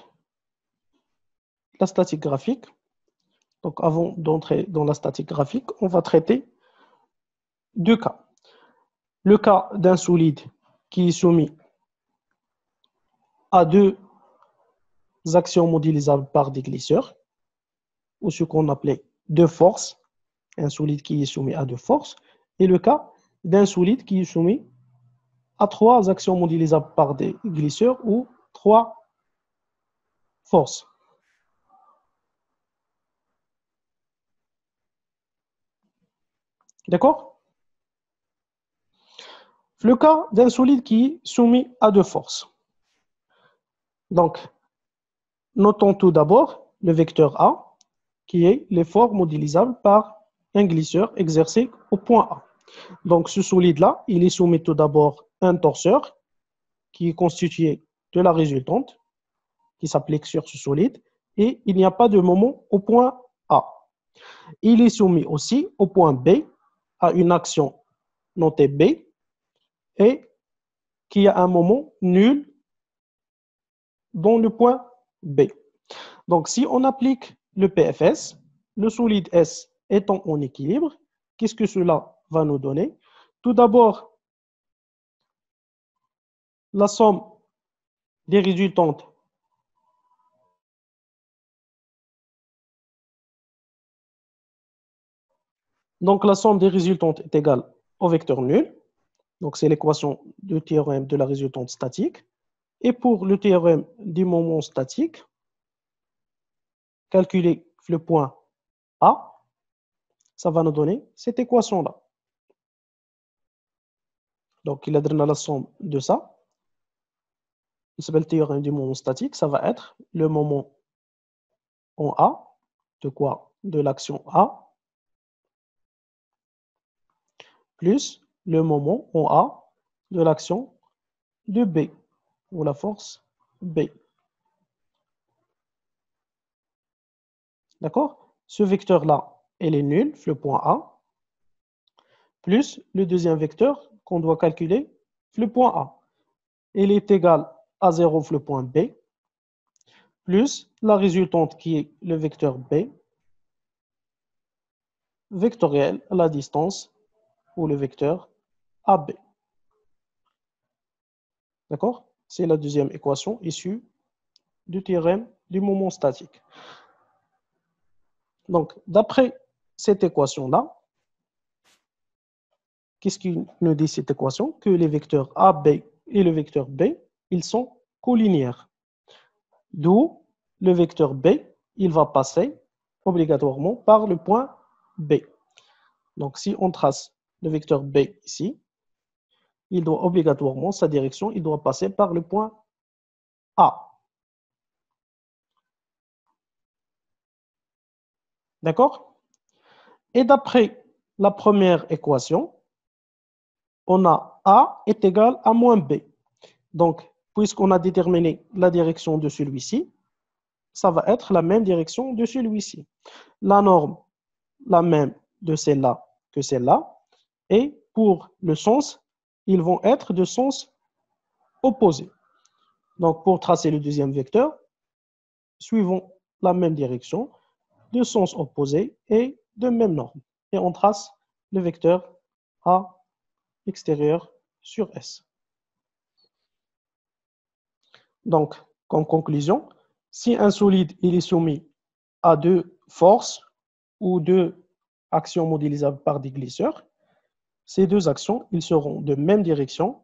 la statique graphique, donc avant d'entrer dans la statique graphique, on va traiter deux cas. Le cas d'un solide qui est soumis à deux actions modélisables par des glisseurs, ou ce qu'on appelait deux forces, un solide qui est soumis à deux forces, et le cas d'un solide qui est soumis à trois actions modélisables par des glisseurs ou trois forces. D'accord? Le cas d'un solide qui est soumis à deux forces. Donc, notons tout d'abord le vecteur A, qui est l'effort modélisable par un glisseur exercé au point A. Donc, ce solide-là, il est soumis tout d'abord à un torseur qui est constitué de la résultante qui s'applique sur ce solide et il n'y a pas de moment au point A. Il est soumis aussi au point B à une action notée B et qui a un moment nul dans le point B. Donc, si on applique le PFS, le solide S étant en équilibre, qu'est-ce que cela va nous donner? Tout d'abord, la somme des résultantes donc la somme des résultantes est égale au vecteur nul. Donc c'est l'équation du théorème de la résultante statique. Et pour le théorème du moment statique, calculer le point A, ça va nous donner cette équation-là. Donc il a donné la somme de ça. Il s'appelle le théorème du moment statique. Ça va être le moment en A, de quoi? De l'action A, plus le moment en A de l'action de B, ou la force B. D'accord? Ce vecteur-là, il est nul, le point A, plus le deuxième vecteur qu'on doit calculer, le point A. Il est égal à 0, le point B, plus la résultante qui est le vecteur B, vectoriel à la distance, ou le vecteur AB. D'accord? C'est la deuxième équation issue du théorème du moment statique. Donc, d'après cette équation-là, qu'est-ce qu'il nous dit cette équation? Que les vecteurs AB et le vecteur B, ils sont collinéaires. D'où le vecteur B, il va passer obligatoirement par le point B. Donc, si on trace le vecteur B ici, il doit obligatoirement, sa direction, il doit passer par le point A. D'accord? Et d'après la première équation, on a A est égal à moins B. Donc, puisqu'on a déterminé la direction de celui-ci, ça va être la même direction de celui-ci. La norme, la même de celle-là que celle-là. Et pour le sens, ils vont être de sens opposé. Donc, pour tracer le deuxième vecteur, suivons la même direction, de sens opposé et de même norme. Et on trace le vecteur A extérieur sur S. Donc, comme conclusion, si un solide il est soumis à deux forces ou deux actions modélisables par des glisseurs, ces deux actions ils seront de même direction,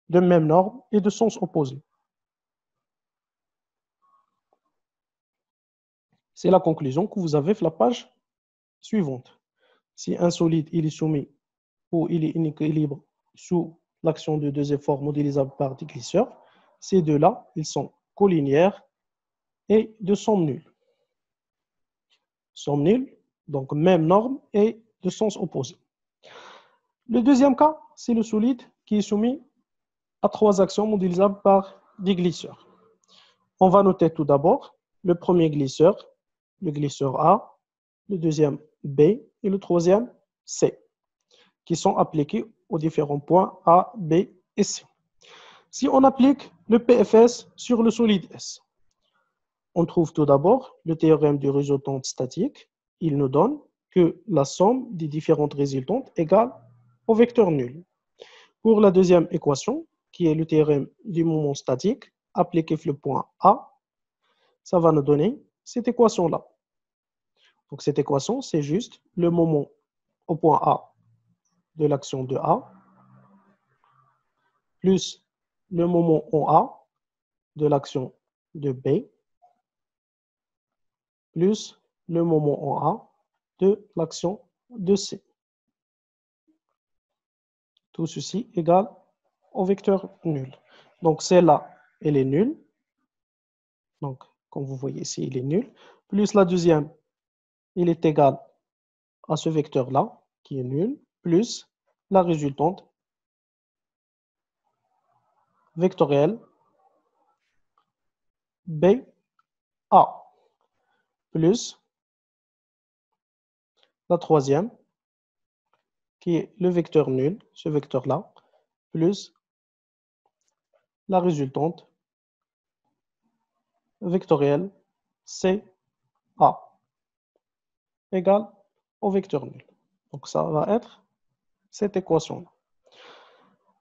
de même norme et de sens opposé. C'est la conclusion que vous avez sur la page suivante. Si un solide il est soumis ou il est en équilibre sous l'action de deux efforts modélisables par des glisseurs, ces deux-là, ils sont collinéaires et de somme nulle. Somme nulle, donc même norme et de sens opposé. Le deuxième cas, c'est le solide qui est soumis à trois actions modélisables par des glisseurs. On va noter tout d'abord le premier glisseur, le glisseur A, le deuxième B et le troisième C, qui sont appliqués aux différents points A, B et C. Si on applique le PFS sur le solide S, on trouve tout d'abord le théorème du résultante statique. Il nous donne que la somme des différentes résultantes égale au vecteur nul. Pour la deuxième équation, qui est le théorème du moment statique, appliqué sur le point A, ça va nous donner cette équation-là. Donc cette équation, c'est juste le moment au point A de l'action de A, plus le moment en A de l'action de B, plus le moment en A de l'action de C. Tout ceci égale au vecteur nul. Donc celle-là, elle est nulle. Donc, comme vous voyez ici, il est nul. Plus la deuxième, il est égal à ce vecteur-là, qui est nul, plus la résultante vectorielle BA, plus la troisième, qui est le vecteur nul, ce vecteur-là, plus la résultante vectorielle CA égale au vecteur nul. Donc ça va être cette équation-là.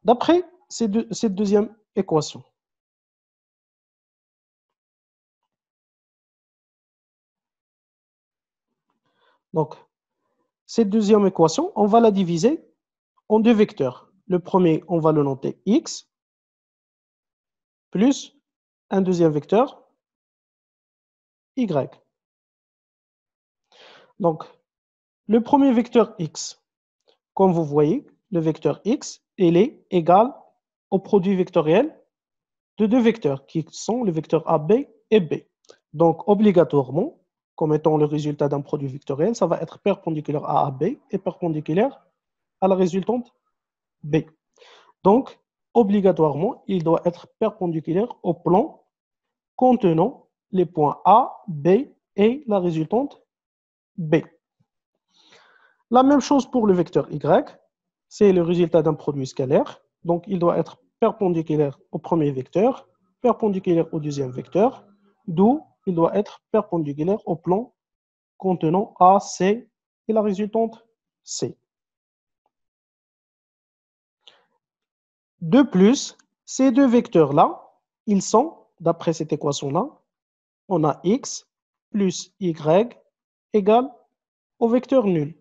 D'après cette deuxième équation, donc cette deuxième équation, on va la diviser en deux vecteurs. Le premier, on va le noter x, plus un deuxième vecteur y. Donc, le premier vecteur x, comme vous voyez, le vecteur x, il est égal au produit vectoriel de deux vecteurs qui sont les vecteurs AB et B. Donc, obligatoirement, comme étant le résultat d'un produit vectoriel, ça va être perpendiculaire à AB et perpendiculaire à la résultante B. Donc, obligatoirement, il doit être perpendiculaire au plan contenant les points A, B et la résultante B. La même chose pour le vecteur Y, c'est le résultat d'un produit scalaire. Donc, il doit être perpendiculaire au premier vecteur, perpendiculaire au deuxième vecteur, d'où il doit être perpendiculaire au plan contenant A, C et la résultante C. De plus, ces deux vecteurs-là, ils sont, d'après cette équation-là, on a x plus y égale au vecteur nul.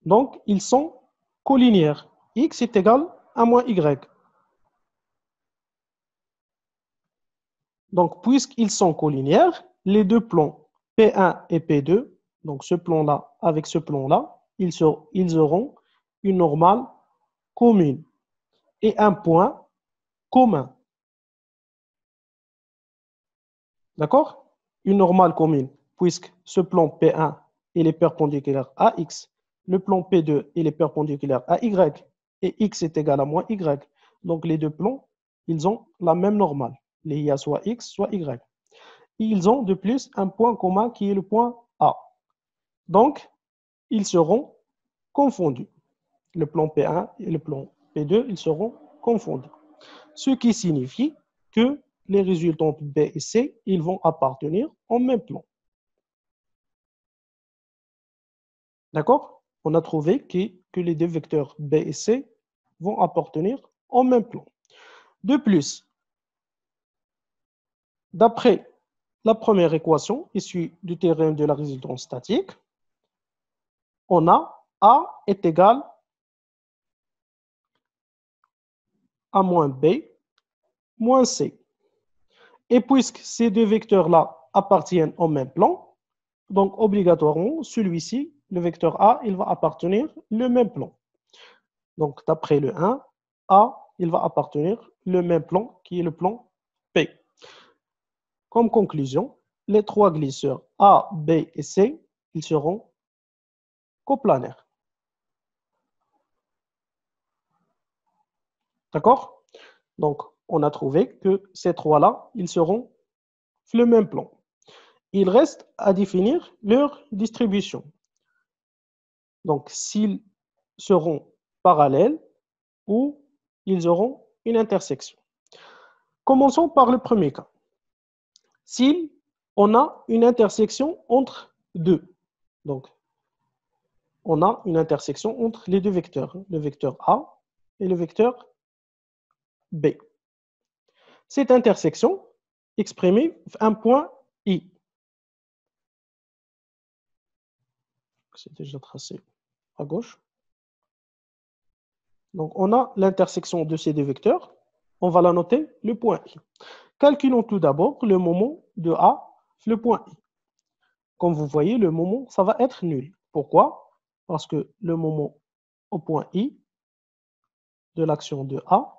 Donc, ils sont collinéaires. X est égal à moins y. Donc, puisqu'ils sont collinéaires, les deux plans P1 et P2, donc ce plan-là avec ce plan-là, ils auront une normale commune et un point commun. D'accord? Une normale commune, puisque ce plan P1 il est perpendiculaire à X, le plan P2 il est perpendiculaire à Y, et X est égal à moins Y. Donc les deux plans, ils ont la même normale. Il y a soit X, soit Y. Et ils ont de plus un point commun qui est le point A. Donc, ils seront confondus. Le plan P1 et le plan P2, ils seront confondus. Ce qui signifie que les résultantes B et C, ils vont appartenir au même plan. D'accord? On a trouvé que les deux vecteurs B et C vont appartenir au même plan. De plus, d'après la première équation issue du théorème de la résultante statique, on a A est égal à moins B moins C. Et puisque ces deux vecteurs-là appartiennent au même plan, donc obligatoirement, celui-ci, le vecteur A, il va appartenir au même plan. Donc d'après le 1, A, il va appartenir au même plan qui est le plan P. Comme conclusion, les trois glisseurs A, B et C, ils seront coplanaires. D'accord? Donc, on a trouvé que ces trois-là, ils seront le même plan. Il reste à définir leur distribution. Donc, s'ils seront parallèles ou ils auront une intersection. Commençons par le premier cas. Si on a une intersection entre deux, donc on a une intersection entre les deux vecteurs, le vecteur A et le vecteur B. Cette intersection exprimée un point I. C'est déjà tracé à gauche. Donc, on a l'intersection de ces deux vecteurs. On va la noter, le point I. Calculons tout d'abord le moment de A, le point I. Comme vous voyez, le moment, ça va être nul. Pourquoi? Parce que le moment au point I de l'action de A,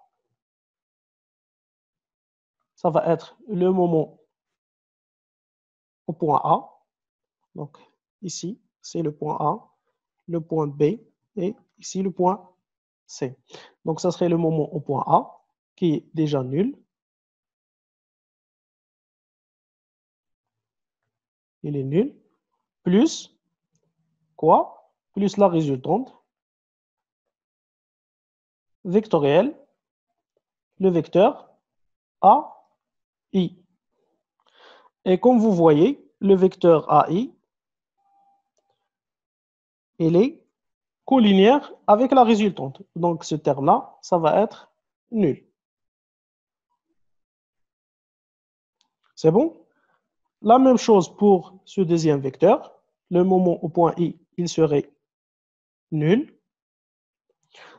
ça va être le moment au point A. Donc, ici, c'est le point A, le point B et ici le point C. Donc, ça serait le moment au point A qui est déjà nul. Il est nul. Plus quoi? Plus la résultante vectorielle, le vecteur AI. Et comme vous voyez, le vecteur AI, il est collinéaire avec la résultante. Donc, ce terme-là, ça va être nul. C'est bon? La même chose pour ce deuxième vecteur. Le moment au point I, il serait nul.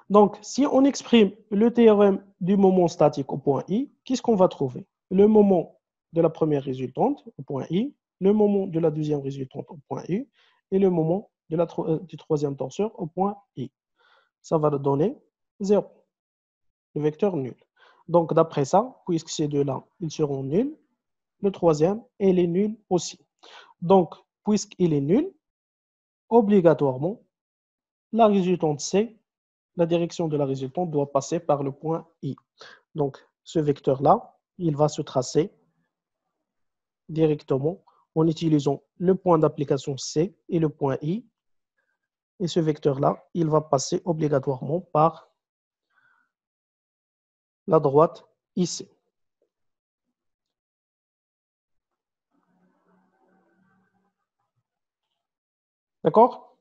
Donc, si on exprime le théorème du moment statique au point I, qu'est-ce qu'on va trouver? Le moment de la première résultante au point I, le moment de la deuxième résultante au point I et le moment de du troisième tenseur au point I. Ça va donner 0, le vecteur nul. Donc, d'après ça, puisque ces deux-là, ils seront nuls, le troisième, il est nul aussi. Donc, puisqu'il est nul, obligatoirement, la résultante C, la direction de la résultante doit passer par le point I. Donc, ce vecteur-là, il va se tracer directement en utilisant le point d'application C et le point I. Et ce vecteur-là, il va passer obligatoirement par la droite IC. D'accord?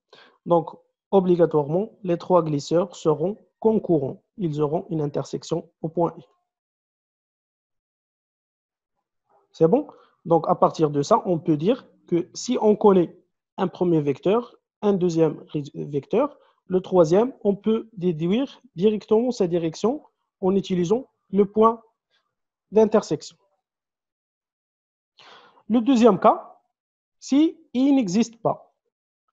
Donc, obligatoirement, les trois glisseurs seront concurrents. Ils auront une intersection au point I. C'est bon? Donc, à partir de ça, on peut dire que si on connaît un premier vecteur, un deuxième vecteur, le troisième, on peut déduire directement sa direction en utilisant le point d'intersection. Le deuxième cas, si I n'existe pas.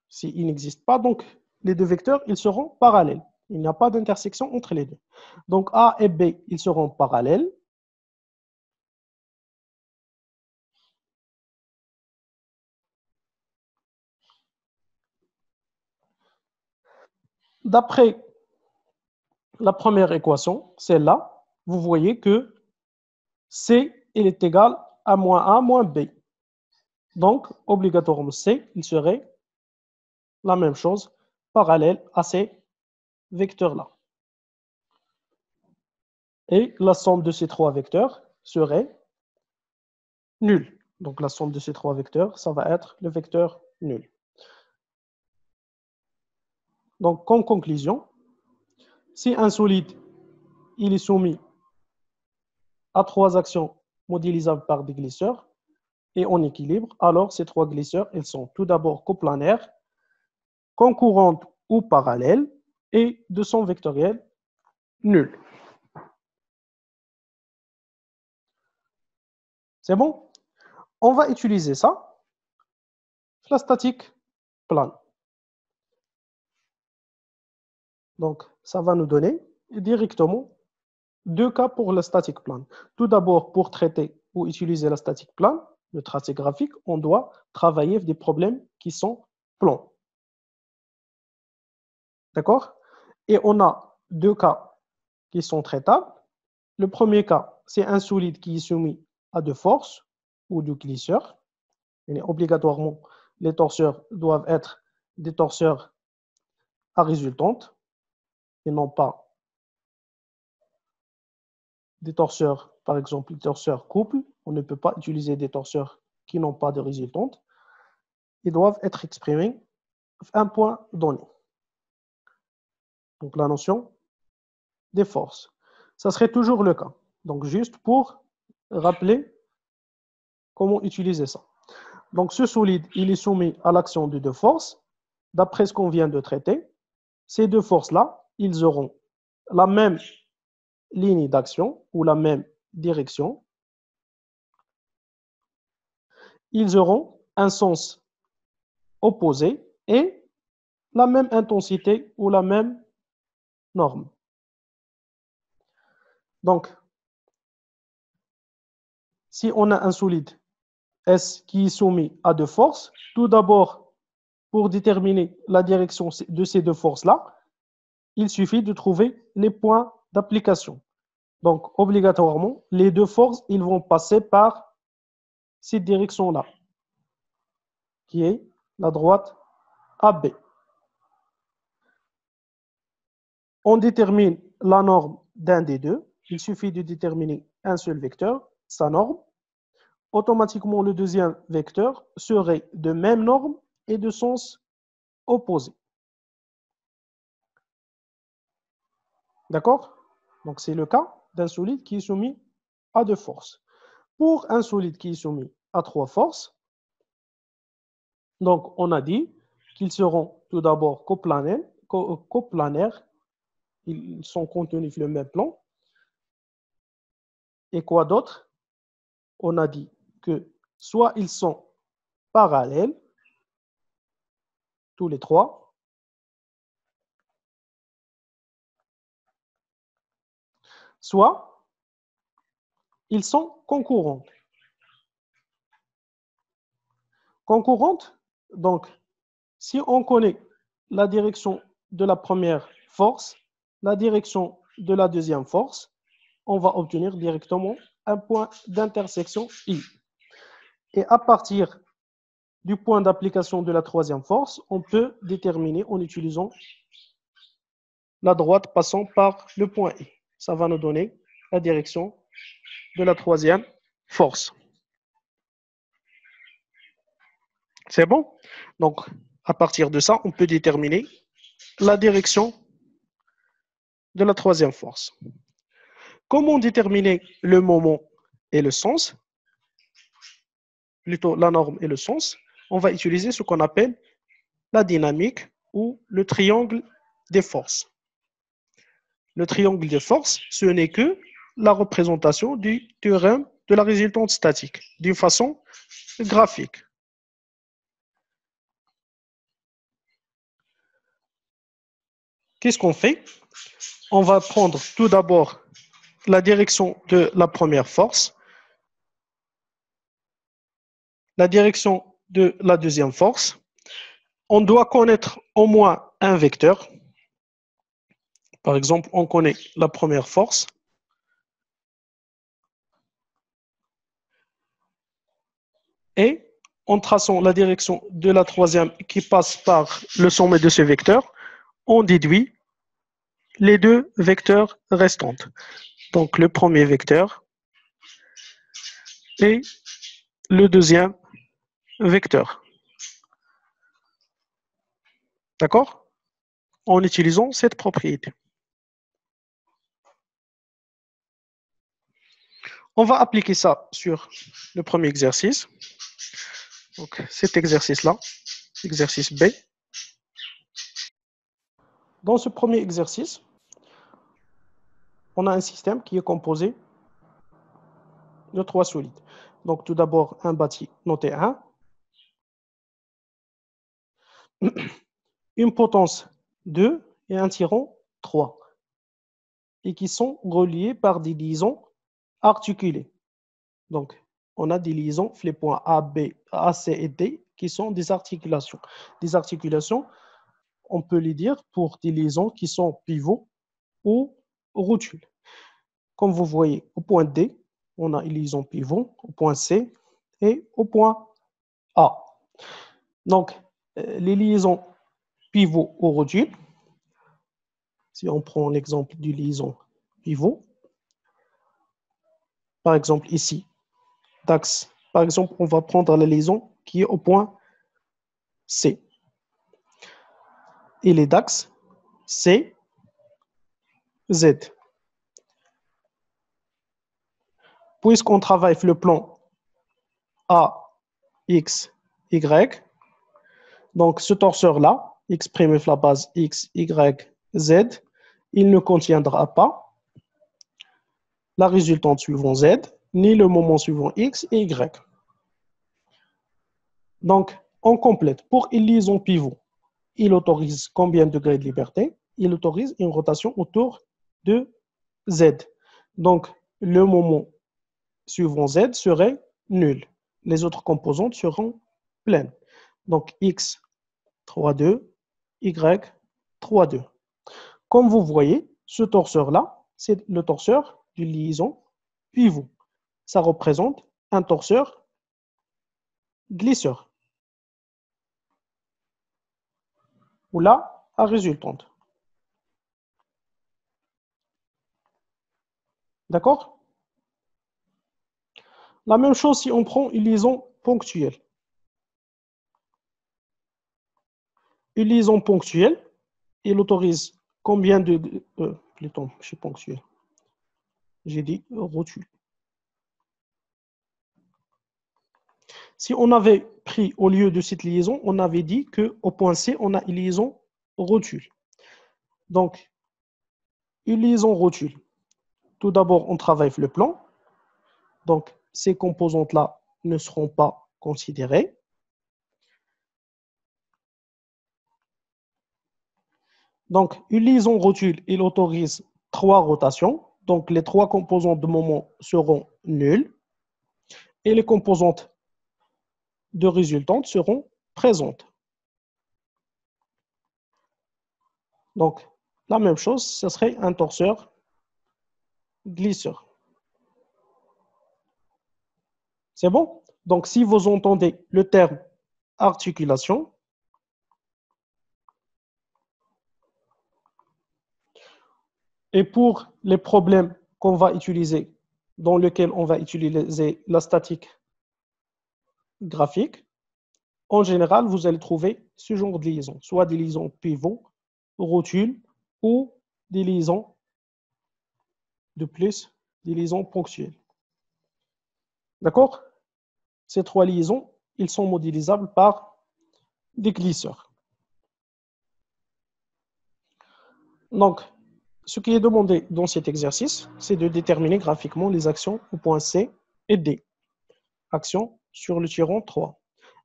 Si I n'existe pas, donc les deux vecteurs, ils seront parallèles. Il n'y a pas d'intersection entre les deux. Donc A et B, ils seront parallèles. D'après la première équation, celle-là, vous voyez que C il est égal à moins A moins B. Donc, obligatoirement, C, il serait la même chose, parallèle à ces vecteurs-là. Et la somme de ces trois vecteurs serait nulle. Donc, la somme de ces trois vecteurs, ça va être le vecteur nul. Donc, en conclusion, si un solide il est soumis à trois actions modélisables par des glisseurs et en équilibre, alors ces trois glisseurs, elles sont tout d'abord coplanaires, concurrentes ou parallèles et de son vectoriel nul. C'est bon? On va utiliser ça, la statique plane. Donc, ça va nous donner directement deux cas pour la statique plane. Tout d'abord, pour traiter ou utiliser la statique plane, le tracé graphique, on doit travailler avec des problèmes qui sont plans. D'accord? Et on a deux cas qui sont traitables. Le premier cas, c'est un solide qui est soumis à de forces ou de glisseurs. Et obligatoirement, les torseurs doivent être des torseurs à résultante et non pas des torseurs, par exemple, des torseurs couples. On ne peut pas utiliser des torseurs qui n'ont pas de résultante. Ils doivent être exprimés à un point donné. Donc, la notion des forces. Ça serait toujours le cas. Donc, juste pour rappeler comment utiliser ça. Donc, ce solide, il est soumis à l'action de deux forces. D'après ce qu'on vient de traiter, ces deux forces-là, ils auront la même ligne d'action ou la même direction. Ils auront un sens opposé et la même intensité ou la même norme. Donc, si on a un solide S qui est soumis à deux forces, tout d'abord, pour déterminer la direction de ces deux forces-là, il suffit de trouver les points d'application. Donc, obligatoirement, les deux forces, ils vont passer par cette direction-là, qui est la droite AB. On détermine la norme d'un des deux. Il suffit de déterminer un seul vecteur, sa norme. Automatiquement, le deuxième vecteur serait de même norme et de sens opposé. D'accord? Donc, c'est le cas d'un solide qui est soumis à deux forces. Pour un solide qui est soumis à trois forces, donc on a dit qu'ils seront tout d'abord coplanaires, ils sont contenus sur le même plan. Et quoi d'autre? On a dit que soit ils sont parallèles, tous les trois, soit ils sont concurrentes. Concurrentes, donc, si on connaît la direction de la première force, la direction de la deuxième force, on va obtenir directement un point d'intersection I. Et à partir du point d'application de la troisième force, on peut déterminer en utilisant la droite passant par le point I. Ça va nous donner la direction de la troisième force. C'est bon? Donc, à partir de ça, on peut déterminer la direction de la troisième force. Comment déterminer le moment et le sens? Plutôt la norme et le sens. On va utiliser ce qu'on appelle la dynamique ou le triangle des forces. Le triangle des forces, ce n'est que la représentation du théorème de la résultante statique d'une façon graphique. Qu'est-ce qu'on fait? On va prendre tout d'abord la direction de la première force, la direction de la deuxième force. On doit connaître au moins un vecteur. Par exemple, on connaît la première force. Et en traçant la direction de la troisième qui passe par le sommet de ce vecteur, on déduit les deux vecteurs restants. Donc le premier vecteur et le deuxième vecteur. D'accord? En utilisant cette propriété. On va appliquer ça sur le premier exercice. Donc cet exercice-là, exercice B. Dans ce premier exercice, on a un système qui est composé de trois solides. Donc tout d'abord un bâti noté 1, une potence 2 et un tirant 3, et qui sont reliés par des liaisons articulées. Donc, on a des liaisons, les points A, B, A, C et D, qui sont des articulations. Des articulations, on peut les dire pour des liaisons qui sont pivots ou rotules. Comme vous voyez, au point D, on a une liaison pivot au point C et au point A. Donc, les liaisons pivot au rotule, si on prend l'exemple du liaison pivot, par exemple ici, d'axe, par exemple, on va prendre la liaison qui est au point C. Et les d'axe C, Z. Puisqu'on travaille le plan A, X, Y, donc ce torseur-là, exprimé sur la base X, Y, Z, il ne contiendra pas la résultante suivant Z, ni le moment suivant X et Y. Donc, on complète. Pour une liaison pivot, il autorise combien de degrés de liberté? Il autorise une rotation autour de Z. Donc, le moment suivant Z serait nul. Les autres composantes seront pleines. Donc, X, 3,2, Y, 3,2. Comme vous voyez, ce torseur-là, c'est le torseur d'une liaison pivot. Ça représente un torseur glisseur. Ou là, à résultante. D'accord? La même chose si on prend une liaison ponctuelle. Une liaison ponctuelle, il autorise combien de... plutôt, je suis ponctuel. J'ai dit rotule. Si on avait pris au lieu de cette liaison, on avait dit qu'au point C, on a une liaison rotule. Donc, une liaison rotule. Tout d'abord, on travaille le plan. Donc, ces composantes-là ne seront pas considérées. Donc, une liaison rotule, il autorise 3 rotations. Donc, les 3 composantes de moment seront nulles. Et les composantes de résultantes seront présentes. Donc, la même chose, ce serait un torseur glisseur. C'est bon? Donc, si vous entendez le terme articulation, et pour les problèmes qu'on va utiliser, dans lesquels on va utiliser la statique graphique, en général, vous allez trouver ce genre de liaison, soit des liaisons pivot, rotule, ou des liaisons de plus, des liaisons ponctuelles. D'accord? Ces 3 liaisons, ils sont modélisables par des glisseurs. Donc, ce qui est demandé dans cet exercice, c'est de déterminer graphiquement les actions au point C et D. Action sur le tirant 3,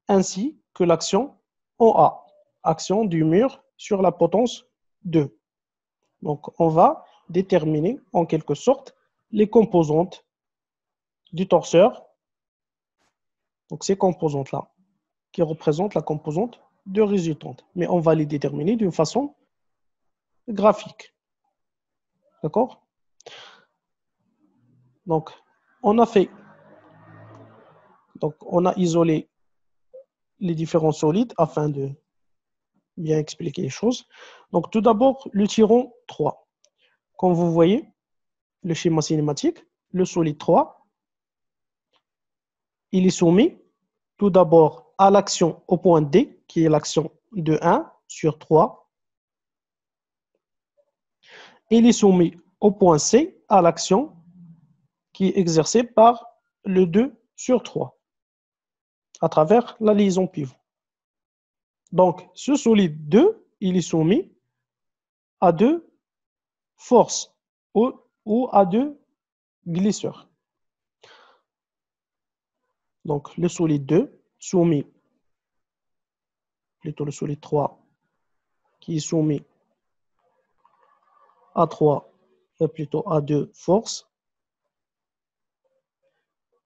ainsi que l'action en A, action du mur sur la potence 2. Donc, on va déterminer en quelque sorte les composantes du torseur. Donc, ces composantes-là, qui représentent la composante de résultante. Mais on va les déterminer d'une façon graphique. D'accord? Donc, on a fait, donc, on a isolé les différents solides afin de bien expliquer les choses. Donc, tout d'abord, le tirant 3. Comme vous voyez, le schéma cinématique, le solide 3, il est soumis tout d'abord à l'action au point D, qui est l'action de 1 sur 3. Il est soumis au point C, à l'action qui est exercée par le 2 sur 3, à travers la liaison pivot. Donc, ce solide 2, il est soumis à 2 forces ou à 2 glisseurs. Donc, le solide 2 soumis, plutôt le solide 3, qui est soumis à 3, plutôt à 2 forces.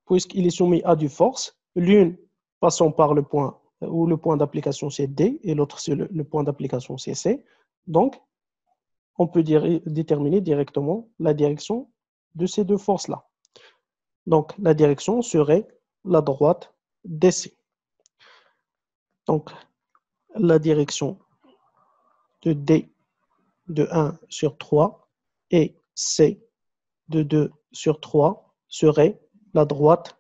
Puisqu'il est soumis à 2 forces, l'une passant par le point, où le point d'application c'est D, et l'autre c'est le point d'application c'est C. Donc, on peut déterminer directement la direction de ces 2 forces-là. Donc, la direction serait la droite DC. Donc, la direction de D de 1 sur 3 et C de 2 sur 3 serait la droite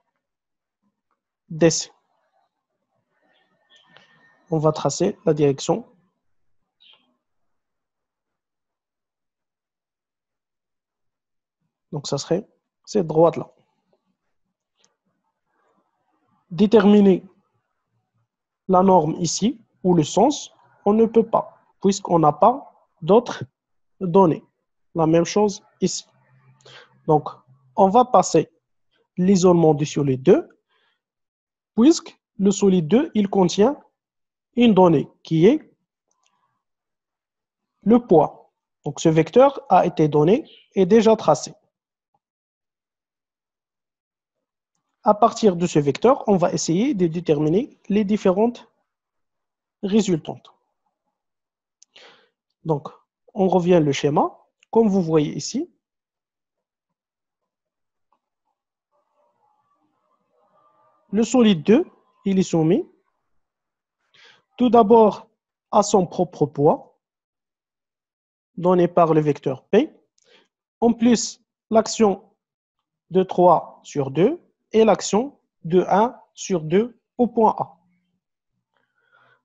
DC. On va tracer la direction. Donc, ça serait cette droite-là. Déterminer la norme ici, ou le sens, on ne peut pas, puisqu'on n'a pas d'autres données. La même chose ici. Donc, on va passer l'isolement du solide 2, puisque le solide 2, il contient une donnée qui est le poids. Donc, ce vecteur a été donné et déjà tracé. À partir de ce vecteur, on va essayer de déterminer les différentes résultantes. Donc, on revient au schéma. Comme vous voyez ici, le solide 2, il est soumis tout d'abord à son propre poids, donné par le vecteur P, en plus l'action de 3 sur 2 et l'action de 1 sur 2 au point A.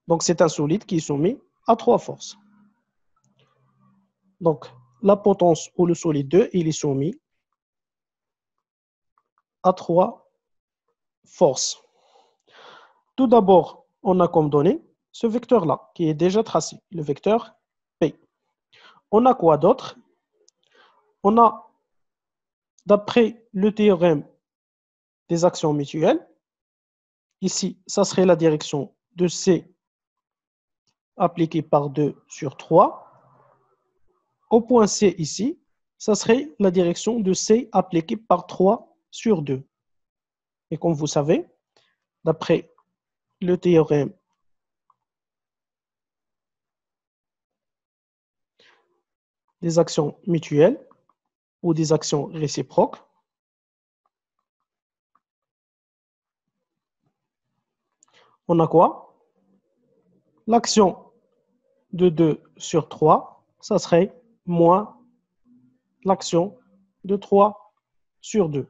Donc, c'est un solide qui est soumis à 3 forces. Donc, la potence ou le solide 2, il est soumis à 3 forces. Tout d'abord, on a comme donnée ce vecteur-là, qui est déjà tracé, le vecteur P. On a quoi d'autre? On a, d'après le théorème des actions mutuelles, ici, ça serait la direction de C appliquée par 2 sur 3. Au point C ici, ça serait la direction de C appliquée par 3 sur 2. Et comme vous savez, d'après le théorème des actions mutuelles ou des actions réciproques, on a quoi? L'action de 2 sur 3, ça serait moins l'action de 3 sur 2.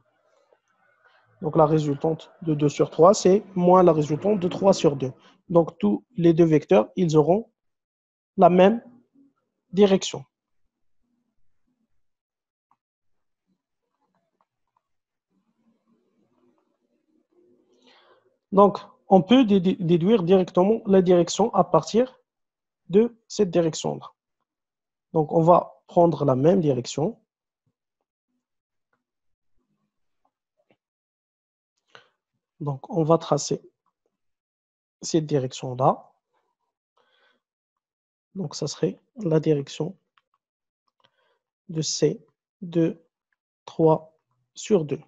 Donc la résultante de 2 sur 3, c'est moins la résultante de 3 sur 2. Donc tous les deux vecteurs, ils auront la même direction. Donc, on peut déduire directement la direction à partir de cette direction-là. Donc, on va prendre la même direction. Donc, on va tracer cette direction-là. Donc, ça serait la direction de C de 3 sur 2.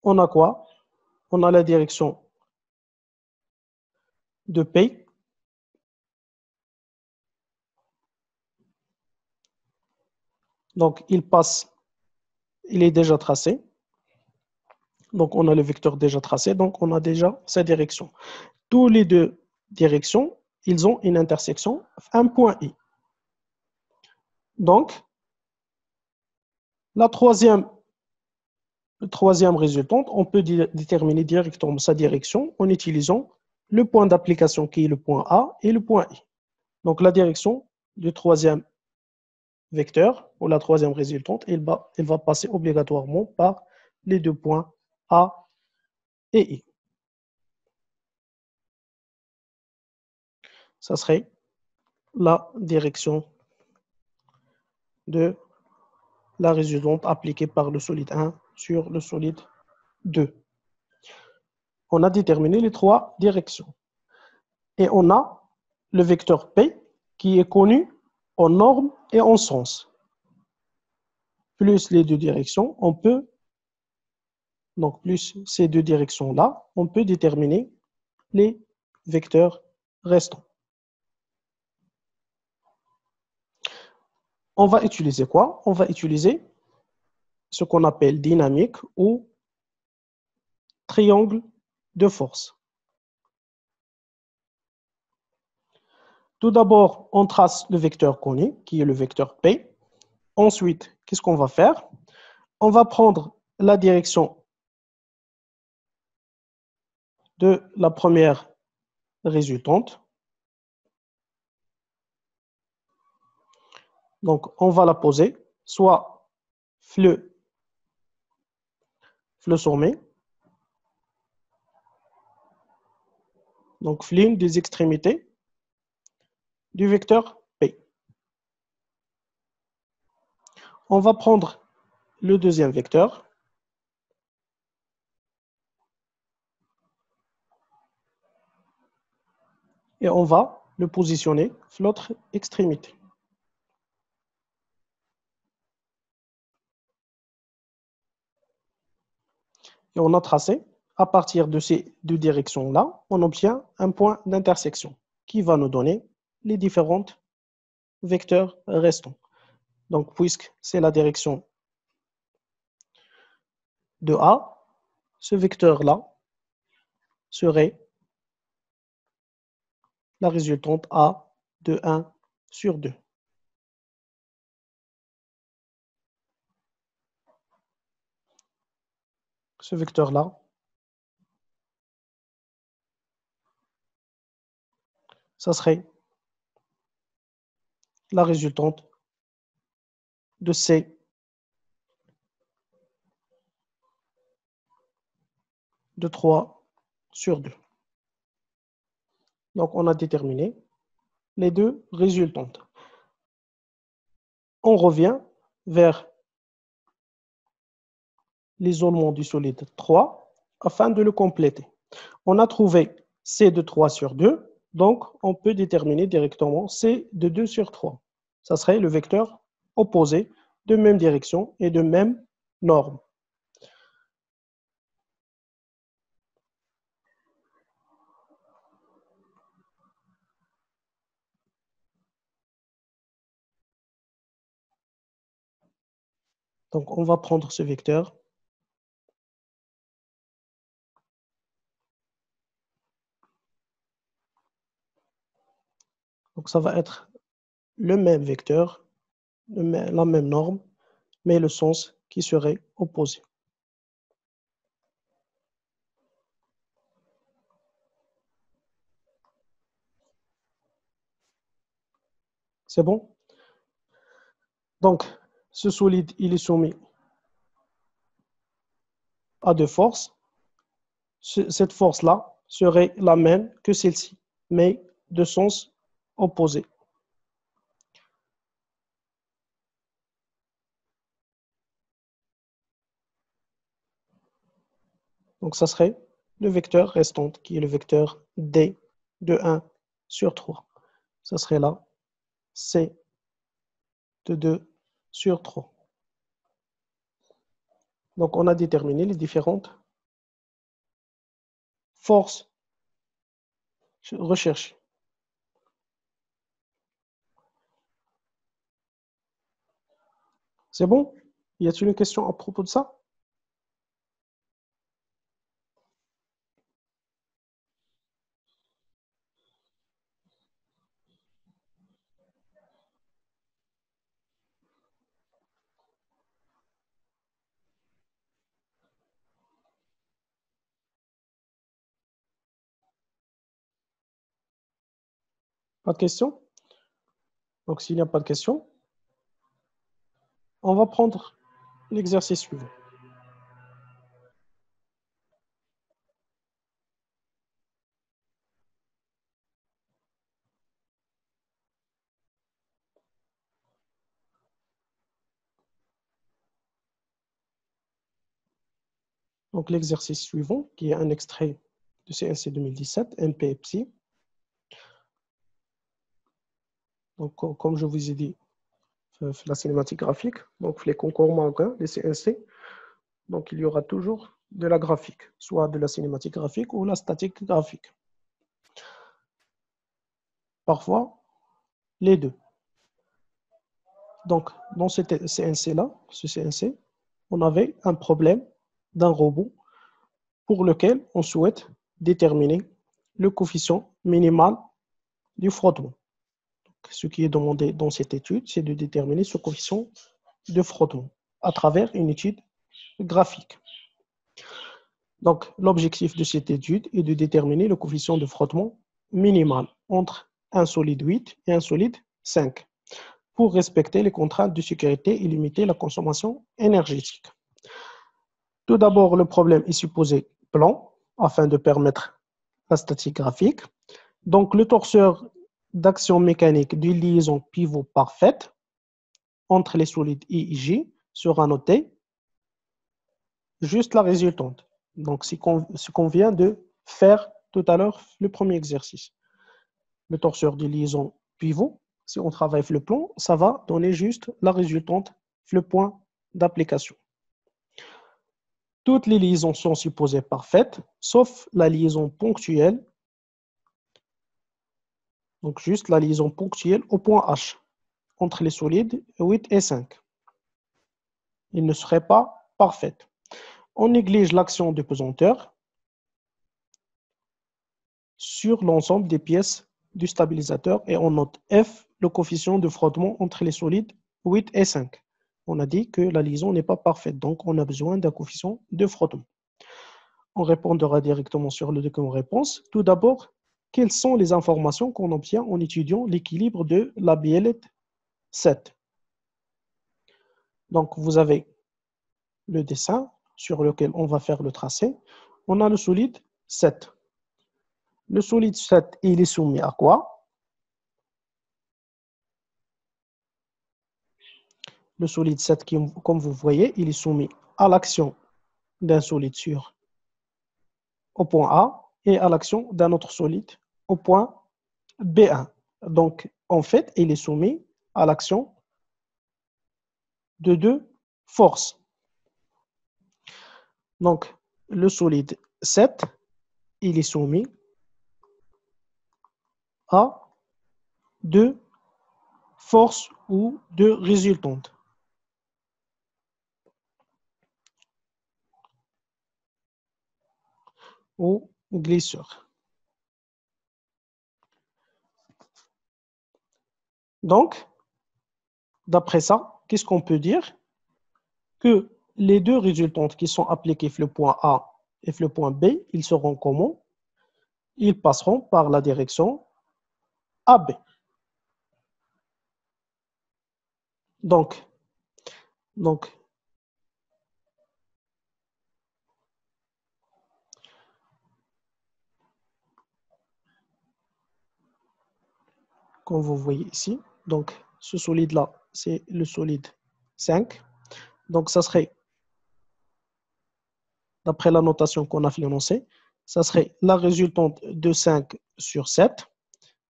On a quoi? On a la direction de P. Donc, il est déjà tracé. Donc, on a le vecteur déjà tracé. Donc, on a déjà sa direction. Tous les deux directions, ils ont une intersection, un point I. Donc, la troisième résultante, on peut déterminer directement sa direction en utilisant le point d'application qui est le point A et le point I. Donc, la direction du troisième vecteur ou la troisième résultante, elle va passer obligatoirement par les deux points A et I. Ça serait la direction de la résultante appliquée par le solide 1 sur le solide 2. On a déterminé les trois directions. Et on a le vecteur P qui est connu en norme et en sens. Plus les deux directions, on peut, donc plus ces deux directions-là, on peut déterminer les vecteurs restants. On va utiliser quoi? On va utiliser ce qu'on appelle dynamique ou triangle de force. Tout d'abord, on trace le vecteur connu, qui est le vecteur P. Ensuite, qu'est-ce qu'on va faire? On va prendre la direction de la première résultante. Donc, on va la poser soit fleu sommet, donc l'une des extrémités du vecteur P. On va prendre le deuxième vecteur et on va le positionner sur l'autre extrémité. Et on a tracé, à partir de ces deux directions-là, on obtient un point d'intersection qui va nous donner les différents vecteurs restants. Donc, puisque c'est la direction de A, ce vecteur-là serait la résultante A de 1 sur 2. Ce vecteur-là, ça serait la résultante de C de 3 sur 2. Donc, on a déterminé les deux résultantes. On revient vers l'isolement du solide 3 afin de le compléter. On a trouvé C de 3 sur 2, donc on peut déterminer directement C de 2 sur 3. Ça serait le vecteur opposé de même direction et de même norme. Donc on va prendre ce vecteur. Donc ça va être le même vecteur, la même norme, mais le sens qui serait opposé. C'est bon? Donc, ce solide, il est soumis à deux forces. Cette force-là serait la même que celle-ci, mais de sens opposé. Donc, ça serait le vecteur restant, qui est le vecteur D de 1 sur 3. Ça serait là C de 2 sur 3. Donc, on a déterminé les différentes forces recherchées. C'est bon? Y a-t-il une question à propos de ça? Pas de question? Donc, s'il n'y a pas de question, on va prendre l'exercice suivant. Donc, l'exercice suivant, qui est un extrait de CNC 2017, MP Psy. Donc, comme je vous ai dit, la cinématique graphique, donc les concours manquants, les CNC, donc il y aura toujours de la graphique, soit de la cinématique graphique ou la statique graphique. Parfois, les deux. Donc, dans ce CNC-là, ce CNC, on avait un problème d'un robot pour lequel on souhaite déterminer le coefficient minimal du frottement. Ce qui est demandé dans cette étude, c'est de déterminer ce coefficient de frottement à travers une étude graphique. Donc, l'objectif de cette étude est de déterminer le coefficient de frottement minimal entre un solide 8 et un solide 5 pour respecter les contraintes de sécurité et limiter la consommation énergétique. Tout d'abord, le problème est supposé plan afin de permettre la statique graphique. Donc, le torseur d'action mécanique d'une liaison pivot parfaite entre les solides I et J sera noté juste la résultante. Donc, ce qu'on vient de faire tout à l'heure, le premier exercice. Le torseur de liaison pivot, si on travaille le plan, ça va donner juste la résultante, le point d'application. Toutes les liaisons sont supposées parfaites, sauf la liaison ponctuelle. Donc, juste la liaison ponctuelle au point H, entre les solides 8 et 5. Il ne serait pas parfaite. On néglige l'action de pesanteur sur l'ensemble des pièces du stabilisateur et on note F, le coefficient de frottement entre les solides 8 et 5. On a dit que la liaison n'est pas parfaite, donc on a besoin d'un coefficient de frottement. On répondra directement sur le document réponse. Tout d'abord, quelles sont les informations qu'on obtient en étudiant l'équilibre de la biellette 7? Donc, vous avez le dessin sur lequel on va faire le tracé. On a le solide 7. Le solide 7, il est soumis à quoi? Le solide 7, comme vous voyez, il est soumis à l'action d'un solide sûr au point A et à l'action d'un autre solide au point B1. Donc, en fait, il est soumis à l'action de deux forces. Donc, le solide 7, il est soumis à deux forces ou deux résultantes. Ou glisseurs. Donc, d'après ça, qu'est-ce qu'on peut dire? Que les deux résultantes qui sont appliquées le point A et le point B, ils seront comment? Ils passeront par la direction AB. Donc, comme vous voyez ici, donc ce solide-là, c'est le solide 5. Donc, ça serait, d'après la notation qu'on a financée, ça serait la résultante de 5 sur 7.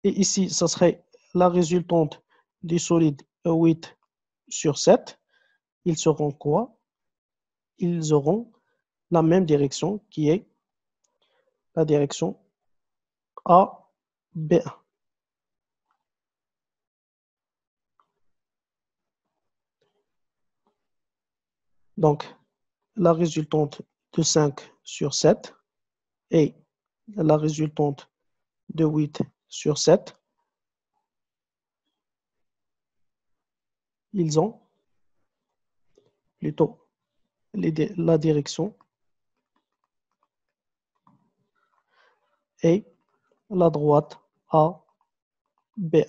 Et ici, ça serait la résultante du solide 8 sur 7. Ils seront quoi? Ils auront la même direction qui est la direction AB1. Donc, la résultante de 5 sur 7 et la résultante de 8 sur 7, ils ont plutôt la direction et la droite AB1.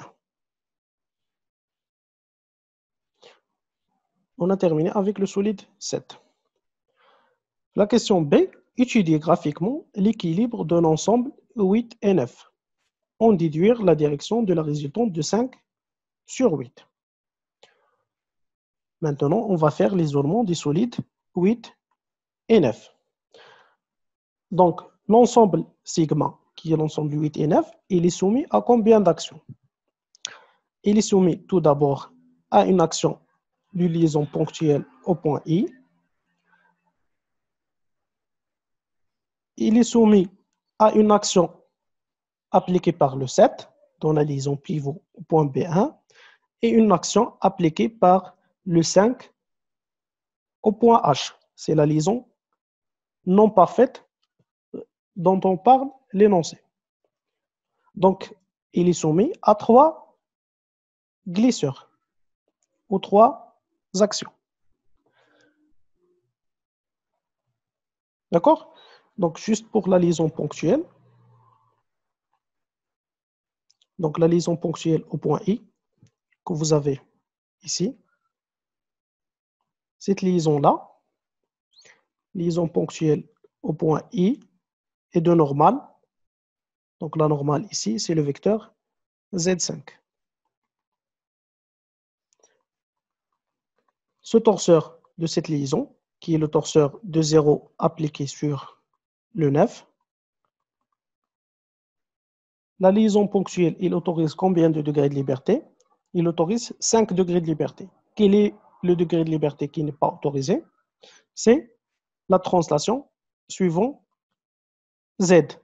On a terminé avec le solide 7. La question B, étudier graphiquement l'équilibre d'un ensemble 8 et 9. En déduire la direction de la résultante de 5 sur 8. Maintenant, on va faire l'isolement des solides 8 et 9. Donc, l'ensemble sigma, qui est l'ensemble 8 et 9, il est soumis à combien d'actions? Il est soumis tout d'abord à une action de liaison ponctuelle au point I. Il est soumis à une action appliquée par le 7 dans la liaison pivot au point B1 et une action appliquée par le 5 au point H. C'est la liaison non parfaite dont on parle l'énoncé. Donc, il est soumis à 3 glisseurs ou 3 actions. D'accord? Donc, juste pour la liaison ponctuelle. Donc, la liaison ponctuelle au point I que vous avez ici. Cette liaison-là, liaison ponctuelle au point I est de normale. Donc, la normale ici, c'est le vecteur Z5. Ce torseur de cette liaison, qui est le torseur de 0 appliqué sur le 9, la liaison ponctuelle, il autorise combien de degrés de liberté? Il autorise 5 degrés de liberté. Quel est le degré de liberté qui n'est pas autorisé? C'est la translation suivant Z.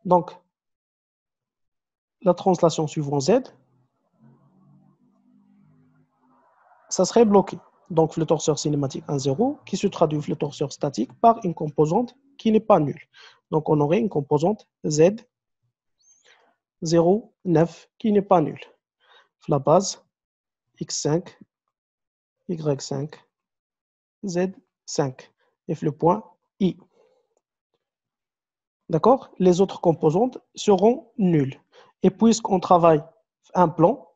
Donc, la translation suivant Z, ça serait bloqué. Donc, le torseur cinématique 1, 0, qui se traduit le torseur statique par une composante qui n'est pas nulle. Donc, on aurait une composante Z 0, 9 qui n'est pas nulle. La base x5, y5, z5 et le point i. D'accord? Les autres composantes seront nulles. Et puisqu'on travaille un plan,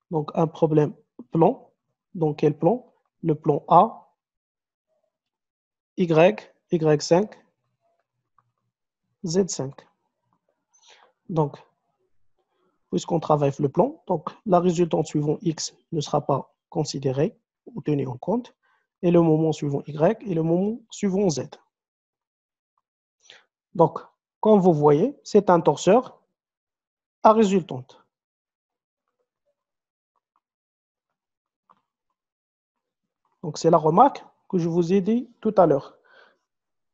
donc un problème plan, donc quel plan? Le plan A, Y, Y5, Z5. Donc, puisqu'on travaille le plan, donc la résultante suivant X ne sera pas considérée ou tenue en compte, et le moment suivant Y et le moment suivant Z. Donc, comme vous voyez, c'est un torseur à résultante. Donc, c'est la remarque que je vous ai dit tout à l'heure.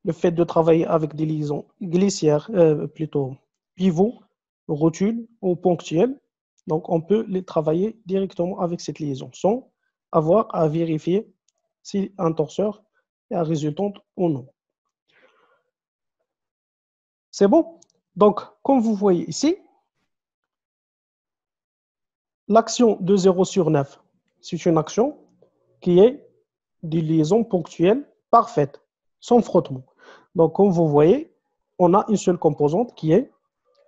Le fait de travailler avec des liaisons glissières, plutôt pivots, rotules ou ponctuelles, donc on peut les travailler directement avec cette liaison sans avoir à vérifier si un torseur est à résultante ou non. C'est bon? Donc, comme vous voyez ici, l'action de 0 sur 9, c'est une action qui est des liaisons ponctuelles parfaites, sans frottement. Donc, comme vous voyez, on a une seule composante qui est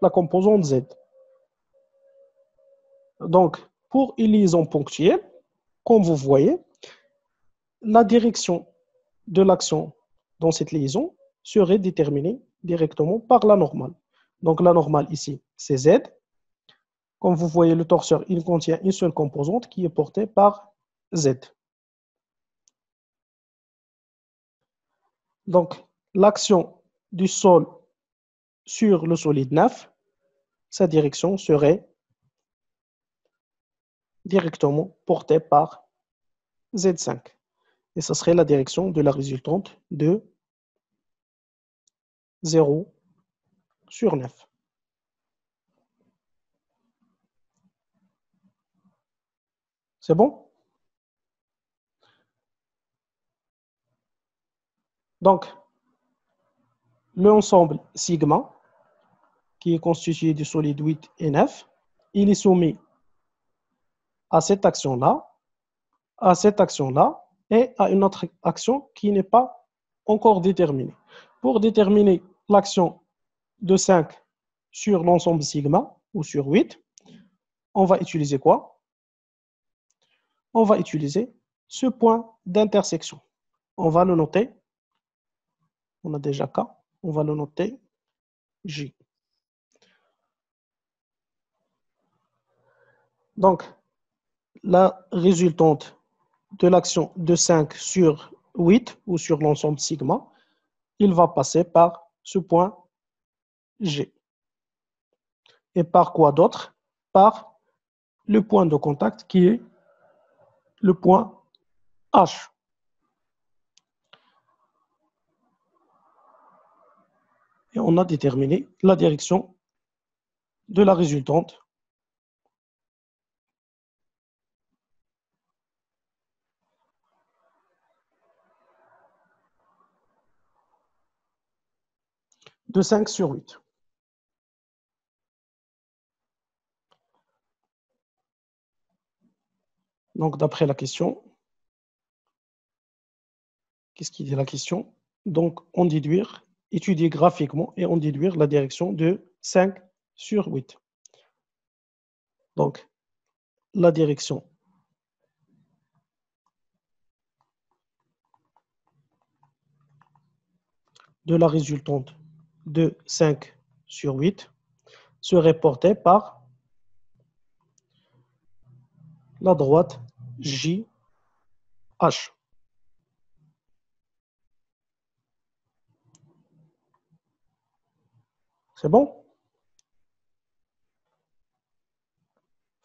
la composante Z. Donc, pour une liaison ponctuelle, comme vous voyez, la direction de l'action dans cette liaison serait déterminée directement par la normale. Donc, la normale ici, c'est Z. Comme vous voyez, le torseur, il contient une seule composante qui est portée par Z. Donc, l'action du sol sur le solide 9, sa direction serait directement portée par Z5. Et ce serait la direction de la résultante de 0 sur 9. C'est bon? Donc, l'ensemble sigma, qui est constitué du solide 8 et 9, il est soumis à cette action-là, et à une autre action qui n'est pas encore déterminée. Pour déterminer l'action de 5 sur l'ensemble sigma, ou sur 8, on va utiliser quoi? On va utiliser ce point d'intersection. On va le noter. On a déjà K. On va le noter J. Donc, la résultante de l'action de 5 sur 8 ou sur l'ensemble sigma, il va passer par ce point G. Et par quoi d'autre? Par le point de contact qui est le point H. Et on a déterminé la direction de la résultante de 5 sur 8. Donc, d'après la question, qu'est-ce qui dit la question? Donc, en déduire, étudier graphiquement et en déduire la direction de 5 sur 8. Donc, la direction de la résultante de 5 sur 8 serait portée par la droite JH. C'est bon?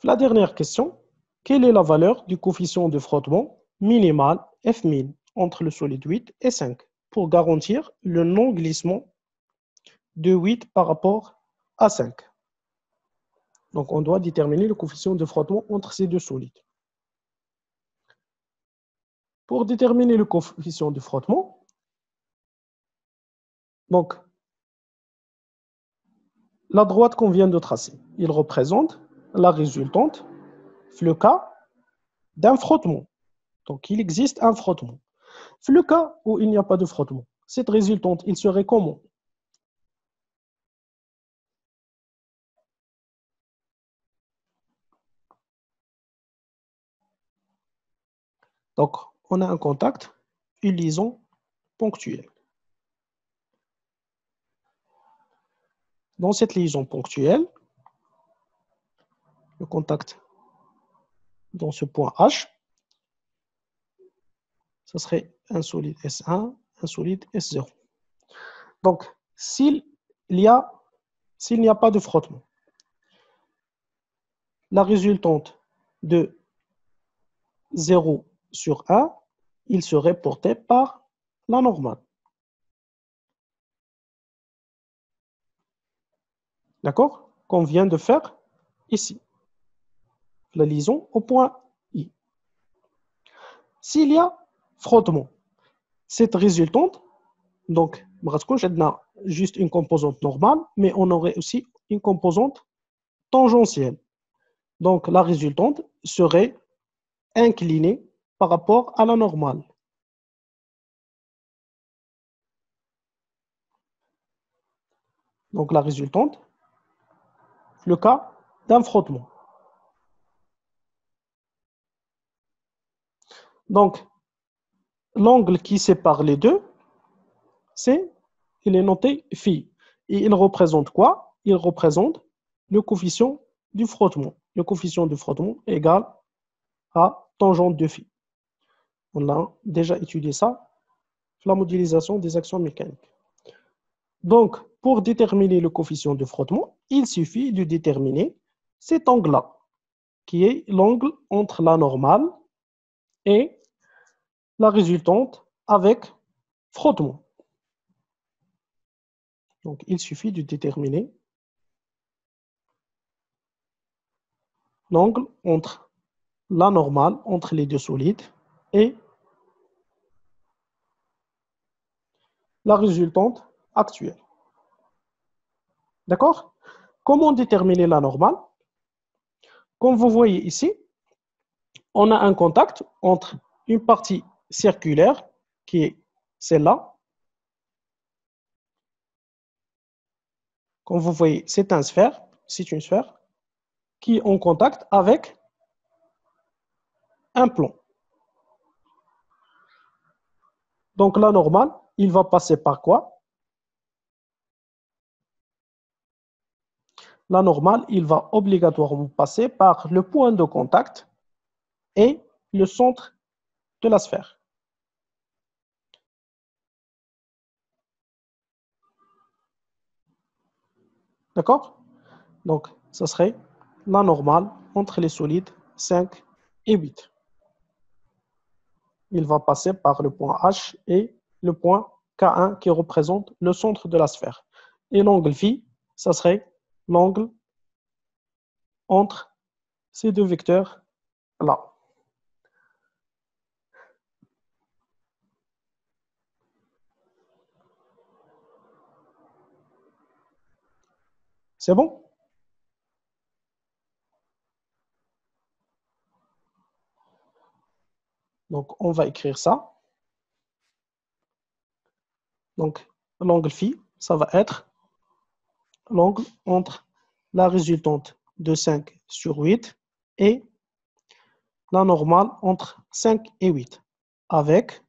La dernière question, quelle est la valeur du coefficient de frottement minimal F min entre le solide 8 et 5 pour garantir le non-glissement de 8 par rapport à 5? Donc, on doit déterminer le coefficient de frottement entre ces deux solides. Pour déterminer le coefficient de frottement, donc, la droite qu'on vient de tracer, il représente la résultante, le cas d'un frottement. Donc, il existe un frottement. Le cas où il n'y a pas de frottement, cette résultante, il serait comment? Donc, on a un contact, une liaison ponctuelle. Dans cette liaison ponctuelle, le contact dans ce point H, ce serait un solide S1, un solide S0. Donc, s'il n'y a pas de frottement, la résultante de 0 sur 1, il serait porté par la normale. D'accord? Qu'on vient de faire ici. La liaison au point I. S'il y a frottement, cette résultante, donc, juste une composante normale, mais on aurait aussi une composante tangentielle. Donc, la résultante serait inclinée par rapport à la normale. Donc, la résultante, le cas d'un frottement. Donc, l'angle qui sépare les deux, il est noté phi. Et il représente quoi? Il représente le coefficient du frottement. Le coefficient du frottement est égal à tangente de phi. On a déjà étudié ça, la modélisation des actions mécaniques. Donc, pour déterminer le coefficient de frottement, il suffit de déterminer cet angle-là, qui est l'angle entre la normale et la résultante avec frottement. Donc, il suffit de déterminer l'angle entre la normale, entre les deux solides, et la résultante actuelle. D'accord? Comment déterminer la normale? Comme vous voyez ici, on a un contact entre une partie circulaire, qui est celle-là. Comme vous voyez, c'est une sphère qui est en contact avec un plomb. Donc la normale, il va passer par quoi? La normale, il va obligatoirement passer par le point de contact et le centre de la sphère. D'accord? Donc, ça serait la normale entre les solides 5 et 8. Il va passer par le point H et le point K1 qui représente le centre de la sphère. Et l'angle phi, ça serait l'angle entre ces deux vecteurs-là. C'est bon? Donc, on va écrire ça. Donc, l'angle phi, ça va être l'angle entre la résultante de 5 sur 8 et la normale entre 5 et 8. Avec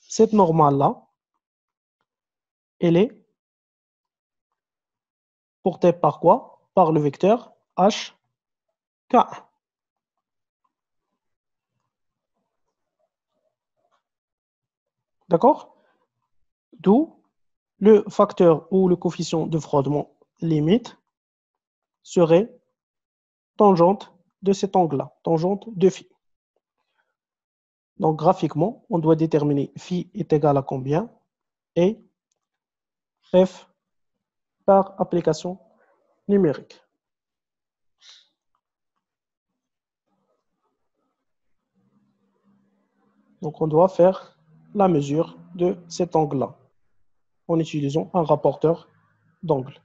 cette normale-là, elle est portée par quoi? Par le vecteur HK. D'accord? D'où le facteur ou le coefficient de frottement limite serait tangente de cet angle-là, tangente de phi. Donc, graphiquement, on doit déterminer phi est égal à combien et f par application numérique. Donc, on doit faire la mesure de cet angle-là en utilisant un rapporteur d'angle.